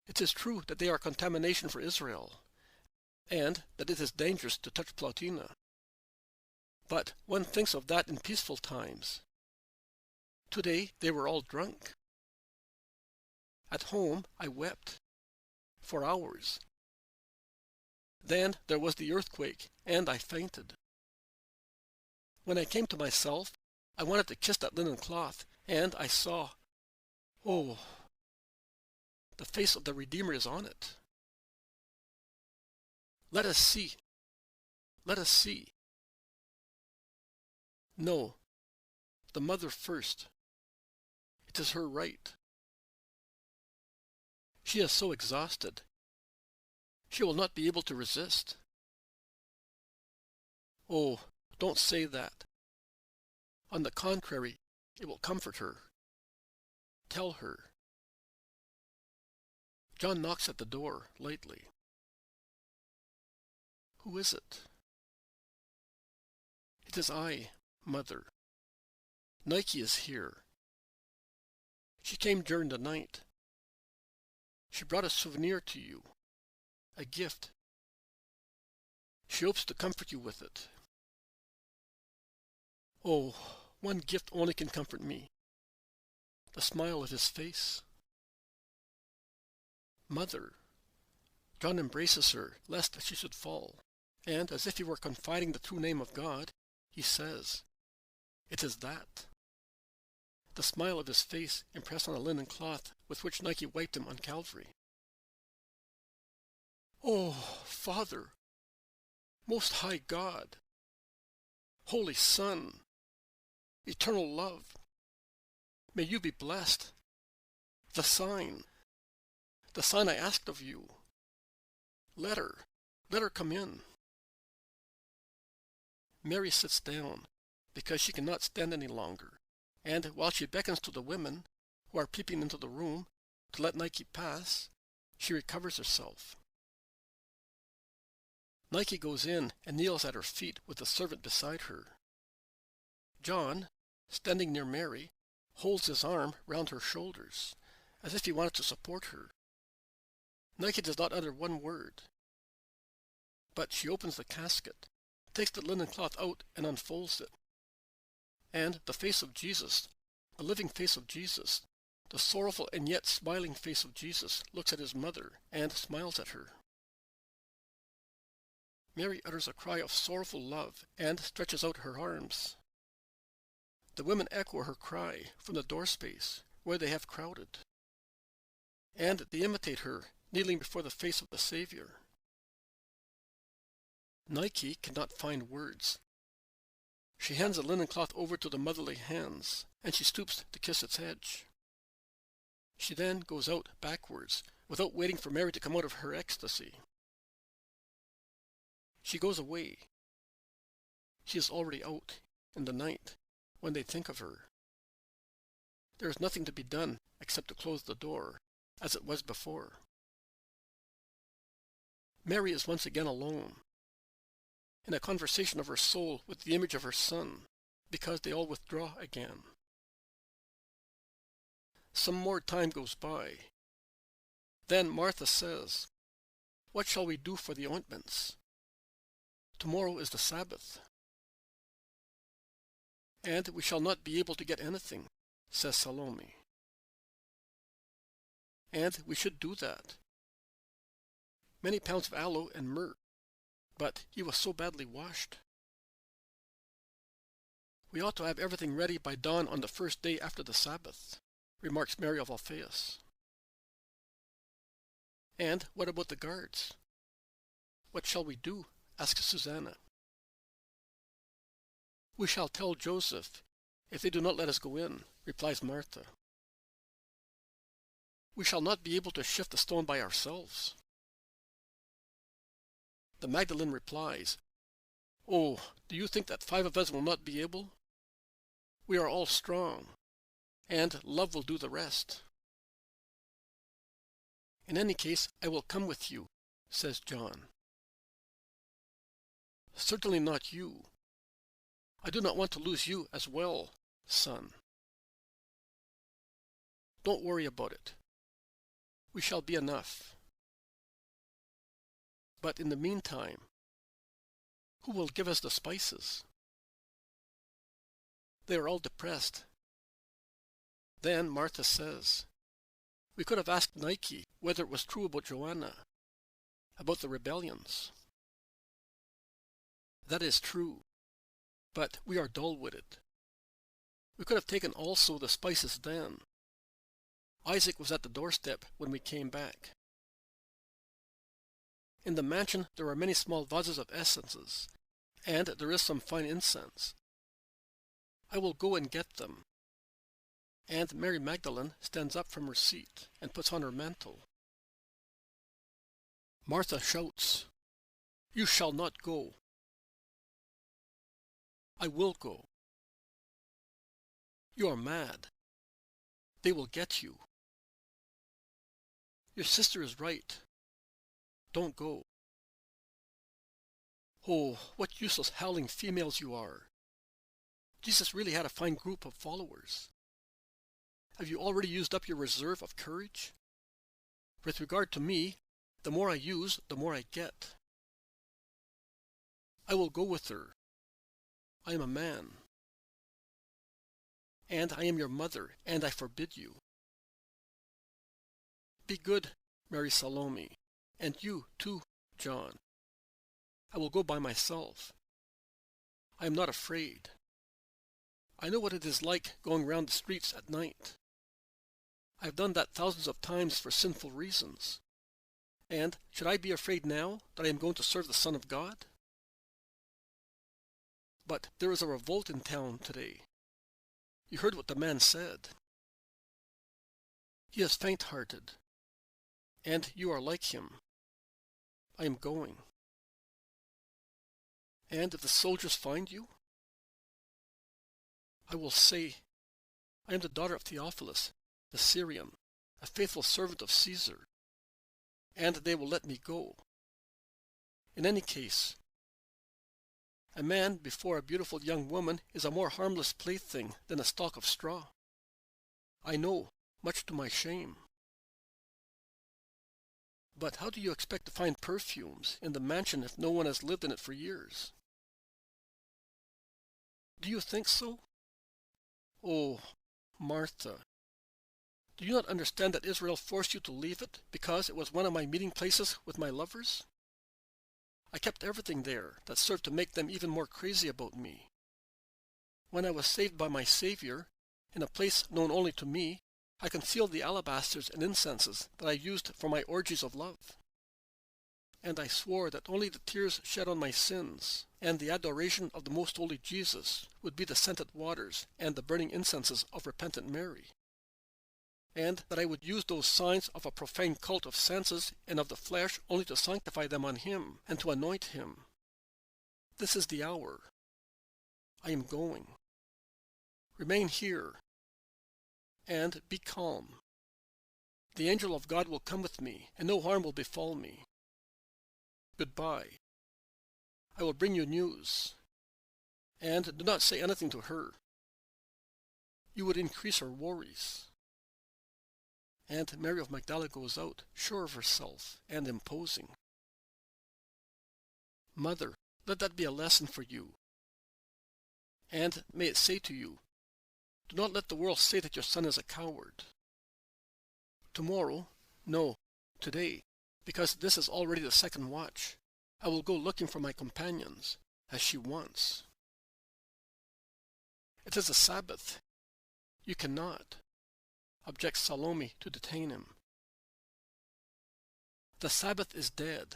It is true that they are contamination for Israel, and that it is dangerous to touch Plautina. But one thinks of that in peaceful times. Today they were all drunk. At home I wept. For hours. Then there was the earthquake, and I fainted. When I came to myself, I wanted to kiss that linen cloth, and I saw, oh, the face of the Redeemer is on it. Let us see. Let us see. No, the mother first. It is her right. She is so exhausted. She will not be able to resist. Oh, don't say that. On the contrary, it will comfort her. Tell her. John knocks at the door lightly. Who is it? It is I, Mother. Nike is here. She came during the night. She brought a souvenir to you, a gift. She hopes to comfort you with it. Oh, one gift only can comfort me. The smile of his face. Mother. John embraces her, lest she should fall, and, as if he were confiding the true name of God, he says, "It is that." The smile of his face impressed on a linen cloth with which Nike wiped him on Calvary. Oh, Father, Most High God, Holy Son, Eternal Love, may you be blessed. The sign I asked of you. Let her come in. Mary sits down, because she cannot stand any longer, and while she beckons to the women, who are peeping into the room, to let Nike pass, she recovers herself. Nike goes in and kneels at her feet with the servant beside her. John, standing near Mary, holds his arm round her shoulders, as if he wanted to support her. Nike does not utter one word, but she opens the casket, takes the linen cloth out and unfolds it. And the face of Jesus, the living face of Jesus, the sorrowful and yet smiling face of Jesus, looks at his mother and smiles at her. Mary utters a cry of sorrowful love and stretches out her arms. The women echo her cry from the door space where they have crowded, and they imitate her, kneeling before the face of the Savior. Nike cannot find words. She hands the linen cloth over to the motherly hands, and she stoops to kiss its edge. She then goes out backwards, without waiting for Mary to come out of her ecstasy. She goes away. She is already out in the night when they think of her. There is nothing to be done except to close the door, as it was before. Mary is once again alone, in a conversation of her soul with the image of her Son, because they all withdraw again. Some more time goes by. Then Martha says, "What shall we do for the ointments? Tomorrow is the Sabbath." "And we shall not be able to get anything," says Salome. "And we should do that. Many pounds of aloe and myrrh, but he was so badly washed." "We ought to have everything ready by dawn on the first day after the Sabbath," remarks Mary of Alphaeus. "And what about the guards? What shall we do?" asks Susanna. "We shall tell Joseph, if they do not let us go in," replies Martha. "We shall not be able to shift the stone by ourselves." The Magdalene replies, "Oh, do you think that 5 of us will not be able? We are all strong, and love will do the rest." "In any case, I will come with you," says John. "Certainly not you. I do not want to lose you as well, son." "Don't worry about it. We shall be enough. But in the meantime, who will give us the spices?" They are all depressed. Then Martha says, "We could have asked Nike whether it was true about Joanna, about the rebellions." "That is true, but we are dull-witted. We could have taken also the spices then. Isaac was at the doorstep when we came back. In the mansion there are many small vases of essences, and there is some fine incense. I will go and get them." And Mary Magdalene stands up from her seat and puts on her mantle. Martha shouts, "You shall not go." "I will go." "You are mad. They will get you." "Your sister is right. Don't go." Oh, what useless howling females you are! Jesus really had a fine group of followers. Have you already used up your reserve of courage? With regard to me, the more I use, the more I get. I will go with her. I am a man. And I am your mother, and I forbid you. Be good, Mary Salome, and you, too, John. I will go by myself. I am not afraid. I know what it is like going round the streets at night. I have done that thousands of times for sinful reasons. And should I be afraid now that I am going to serve the Son of God? But there is a revolt in town today. You heard what the man said. He is faint-hearted, and you are like him. I am going. And if the soldiers find you, I will say, I am the daughter of Theophilus, the Syrian, a faithful servant of Caesar, and they will let me go. In any case, a man before a beautiful young woman is a more harmless plaything than a stalk of straw. I know, much to my shame. But how do you expect to find perfumes in the mansion if no one has lived in it for years? Do you think so? Oh, Martha, do you not understand that Israel forced you to leave it because it was one of my meeting places with my lovers? I kept everything there that served to make them even more crazy about me. When I was saved by my Savior, in a place known only to me, I concealed the alabasters and incenses that I used for my orgies of love. And I swore that only the tears shed on my sins and the adoration of the most holy Jesus would be the scented waters and the burning incenses of repentant Mary, and that I would use those signs of a profane cult of senses and of the flesh only to sanctify them on him and to anoint him. This is the hour. I am going. Remain here, and be calm. The angel of God will come with me, and no harm will befall me. Goodbye. I will bring you news. And do not say anything to her. You would increase her worries. And Mary of Magdala goes out, sure of herself and imposing. Mother, let that be a lesson for you. And may it say to you, do not let the world say that your son is a coward. Tomorrow, no, today, because this is already the second watch, I will go looking for my companions, as she wants. It is the Sabbath. You cannot, objects Salome to detain him. The Sabbath is dead.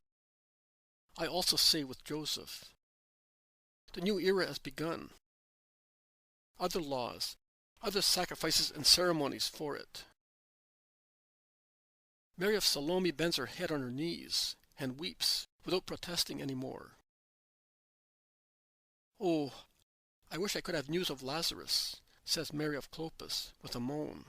I also say with Joseph. The new era has begun. Other laws, other sacrifices and ceremonies for it. Mary of Salome bends her head on her knees and weeps without protesting any more. Oh, I wish I could have news of Lazarus, says Mary of Clopas with a moan.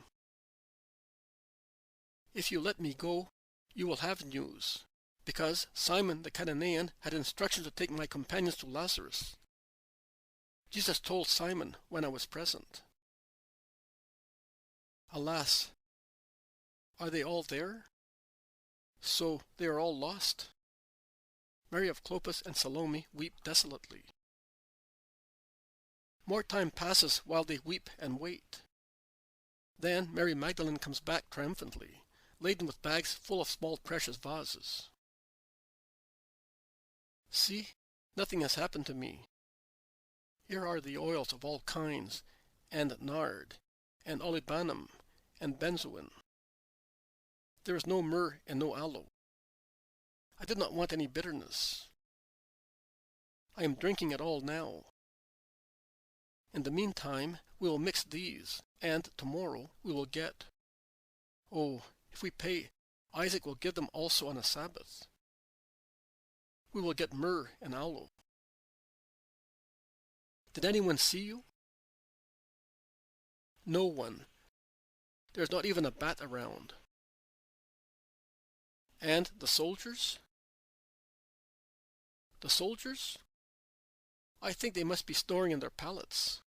If you let me go, you will have news, because Simon the Cananean had instructions to take my companions to Lazarus. Jesus told Simon when I was present. Alas, are they all there? So they are all lost? Mary of Clopas and Salome weep desolately. More time passes while they weep and wait. Then Mary Magdalene comes back triumphantly, laden with bags full of small precious vases. See, nothing has happened to me. Here are the oils of all kinds, and nard, and olibanum, and benzoin. There is no myrrh and no aloe. I did not want any bitterness. I am drinking it all now. In the meantime, we will mix these, and tomorrow we will get. Oh, if we pay, Isaac will give them also on a Sabbath. We will get myrrh and aloe. Did anyone see you? No one. There's not even a bat around. And the soldiers? The soldiers? I think they must be snoring in their pallets.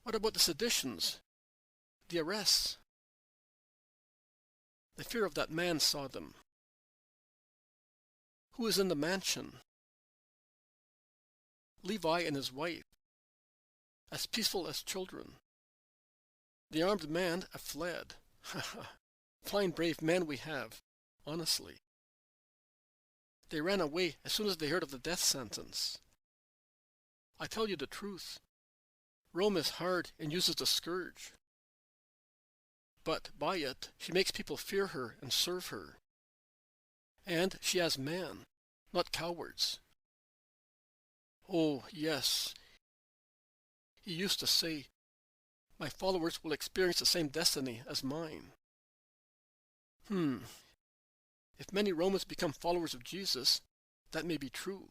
What about the seditions? The arrests? The fear of that man saw them. Who is in the mansion? Levi and his wife, as peaceful as children. The armed man have fled. Ha ha! Fine brave men we have, honestly. They ran away as soon as they heard of the death sentence. I tell you the truth. Rome is hard and uses the scourge. But by it, she makes people fear her and serve her. And she has men, not cowards. Oh, yes. He used to say, my followers will experience the same destiny as mine. If many Romans become followers of Jesus, that may be true.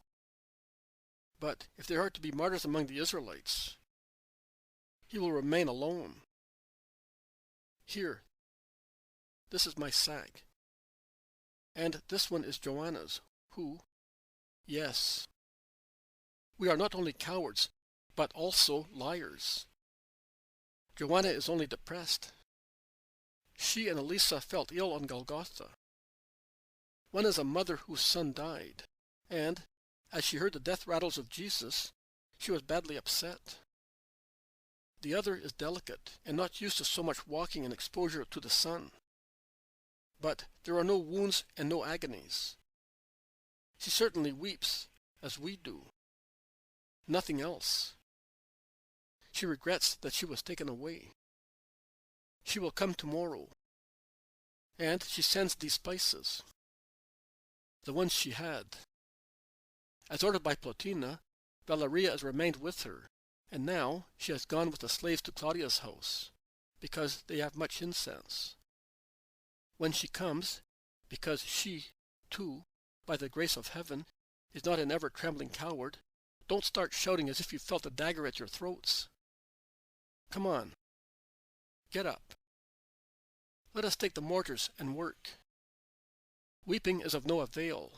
But if there are to be martyrs among the Israelites, he will remain alone. Here, this is my sack. And this one is Joanna's, who, yes, we are not only cowards, but also liars. Joanna is only depressed. She and Elisa felt ill on Golgotha. One is a mother whose son died, and, as she heard the death rattles of Jesus, she was badly upset. The other is delicate and not used to so much walking and exposure to the sun. But there are no wounds and no agonies. She certainly weeps, as we do. Nothing else. She regrets that she was taken away. She will come tomorrow. And she sends these spices. The ones she had. As ordered by Plotina, Valeria has remained with her, and now she has gone with the slaves to Claudia's house, because they have much incense. When she comes, because she, too, by the grace of heaven, is not an ever-trembling coward, don't start shouting as if you felt a dagger at your throats. Come on. Get up. Let us take the mortars and work. Weeping is of no avail.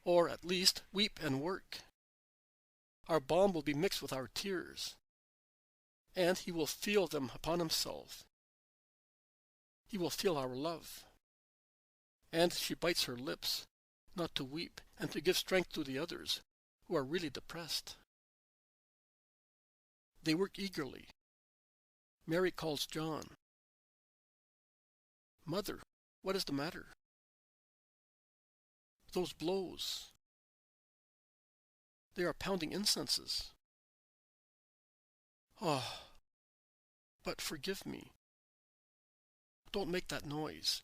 Or, at least, weep and work. Our balm will be mixed with our tears, and he will feel them upon himself. He will feel our love. And she bites her lips, not to weep, and to give strength to the others, who are really depressed. They work eagerly. Mary calls John. Mother, what is the matter? Those blows. They are pounding incenses. Oh, but forgive me. Don't make that noise.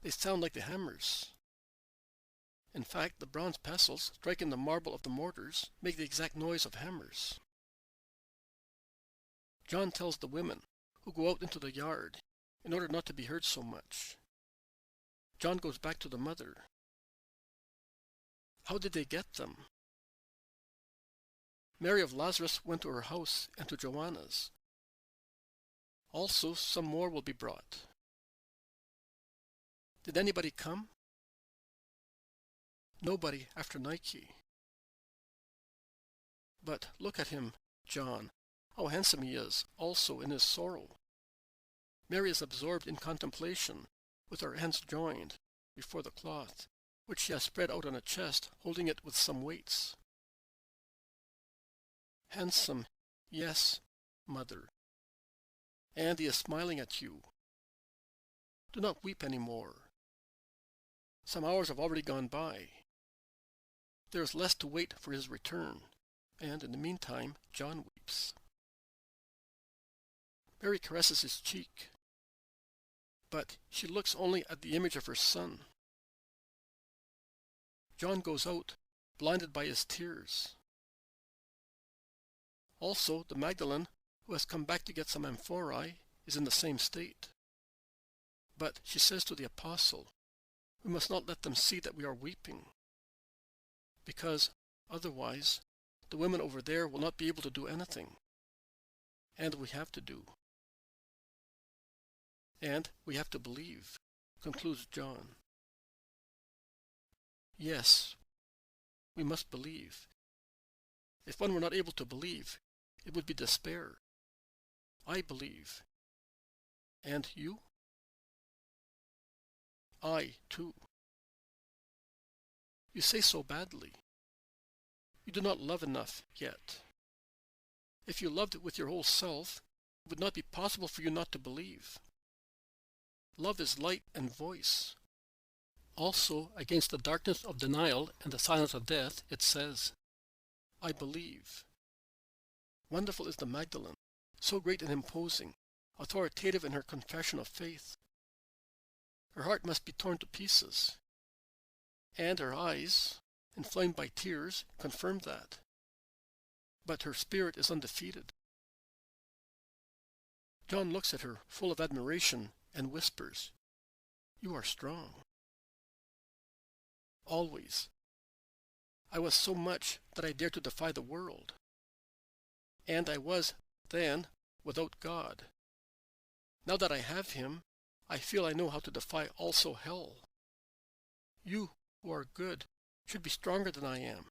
They sound like the hammers. In fact, the bronze pestles striking the marble of the mortars make the exact noise of hammers. John tells the women, who go out into the yard, in order not to be heard so much. John goes back to the mother. How did they get them? Mary of Lazarus went to her house and to Joanna's. Also, some more will be brought. Did anybody come? Nobody after Nike. But look at him, John, how handsome he is, also in his sorrow. Mary is absorbed in contemplation, with her hands joined before the cloth, which she has spread out on a chest, holding it with some weights. Handsome, yes, mother. And he is smiling at you. Do not weep any more. Some hours have already gone by. There is less to wait for his return, and in the meantime John weeps. Mary caresses his cheek, but she looks only at the image of her son. John goes out, blinded by his tears. Also, the Magdalene, who has come back to get some amphorae, is in the same state. But she says to the apostle, We must not let them see that we are weeping, because otherwise the women over there will not be able to do anything. And we have to do. And we have to believe, concludes John. Yes, we must believe. If one were not able to believe, it would be despair. I believe. And you? I, too. You say so badly. You do not love enough yet. If you loved it with your whole self, it would not be possible for you not to believe. Love is light and voice. Also, against the darkness of denial and the silence of death, it says, I believe. Wonderful is the Magdalene, so great and imposing, authoritative in her confession of faith. Her heart must be torn to pieces, and her eyes, inflamed by tears, confirm that. But her spirit is undefeated. John looks at her, full of admiration, and whispers, You are strong. Always. I was so much that I dared to defy the world. And I was, then, without God. Now that I have him, I feel I know how to defy also hell. You, who are good, should be stronger than I am.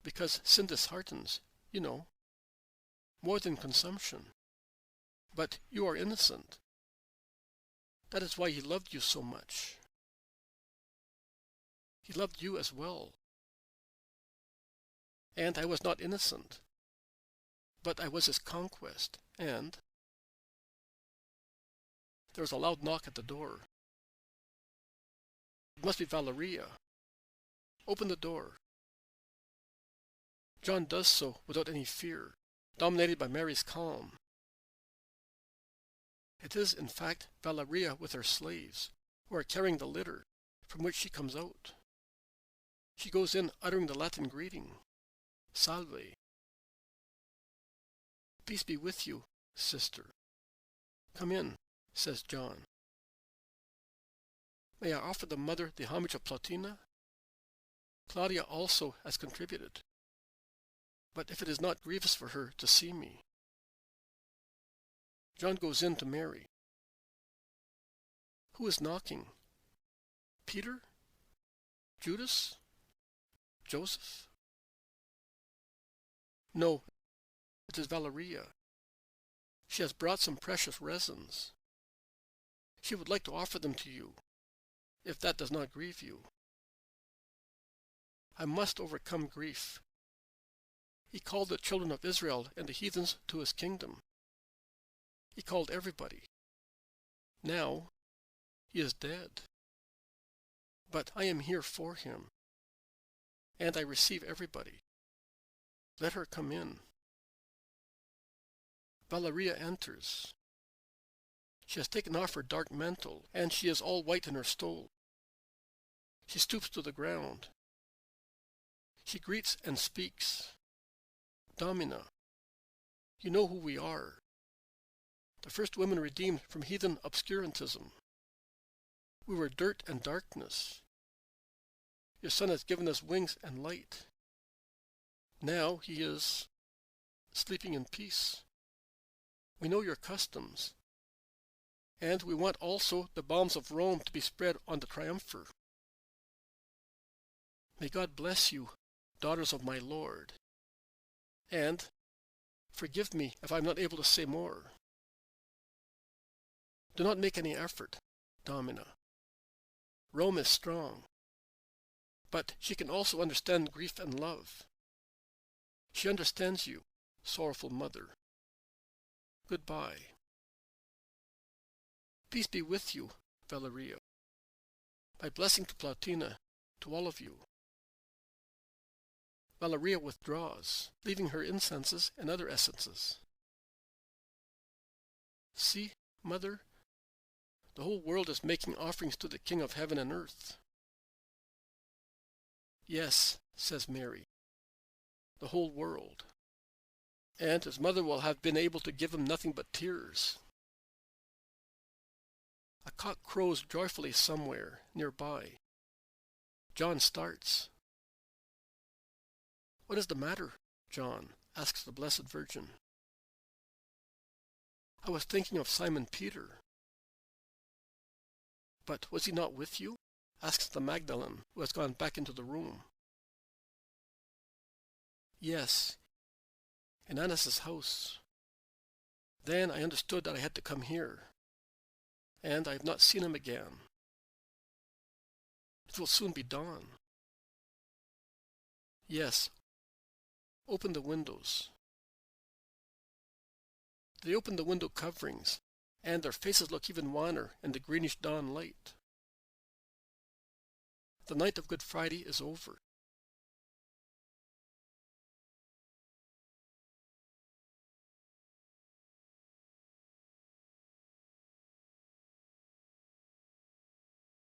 Because sin disheartens, you know, more than consumption. But you are innocent. That is why he loved you so much. He loved you as well. And I was not innocent, but I was his conquest, and there was a loud knock at the door. It must be Valeria. Open the door. John does so without any fear, dominated by Mary's calm. It is, in fact, Valeria with her slaves, who are carrying the litter, from which she comes out. She goes in uttering the Latin greeting, Salve. Peace be with you, sister. Come in, says John. May I offer the mother the homage of Plotina? Claudia also has contributed. But if it is not grievous for her to see me. John goes in to Mary. Who is knocking? Peter? Judas? Joseph? No, it is Valeria. She has brought some precious resins. She would like to offer them to you, if that does not grieve you. I must overcome grief. He called the children of Israel and the heathens to his kingdom. He called everybody. Now, he is dead. But I am here for him. And I receive everybody. Let her come in. Valeria enters. She has taken off her dark mantle, and she is all white in her stole. She stoops to the ground. She greets and speaks. Domina, you know who we are. The first women redeemed from heathen obscurantism. We were dirt and darkness. Your Son has given us wings and light. Now he is sleeping in peace. We know your customs. And we want also the bombs of Rome to be spread on the triumpher. May God bless you, daughters of my Lord. And forgive me if I am not able to say more. Do not make any effort, Domina. Rome is strong, but she can also understand grief and love. She understands you, sorrowful mother. Goodbye. Peace be with you, Valeria. My blessing to Plotina, to all of you. Valeria withdraws, leaving her incenses and other essences. See, Mother, the whole world is making offerings to the King of heaven and earth. Yes, says Mary, the whole world. And his mother will have been able to give him nothing but tears. A cock crows joyfully somewhere nearby. John starts. "What is the matter, John?" asks the Blessed Virgin. "I was thinking of Simon Peter." "But was he not with you?" asks the Magdalene, who has gone back into the room. "Yes, in Annas' house. Then I understood that I had to come here, and I have not seen him again. It will soon be dawn." "Yes, open the windows." They open the window coverings, and their faces look even wanner in the greenish dawn light. The night of Good Friday is over.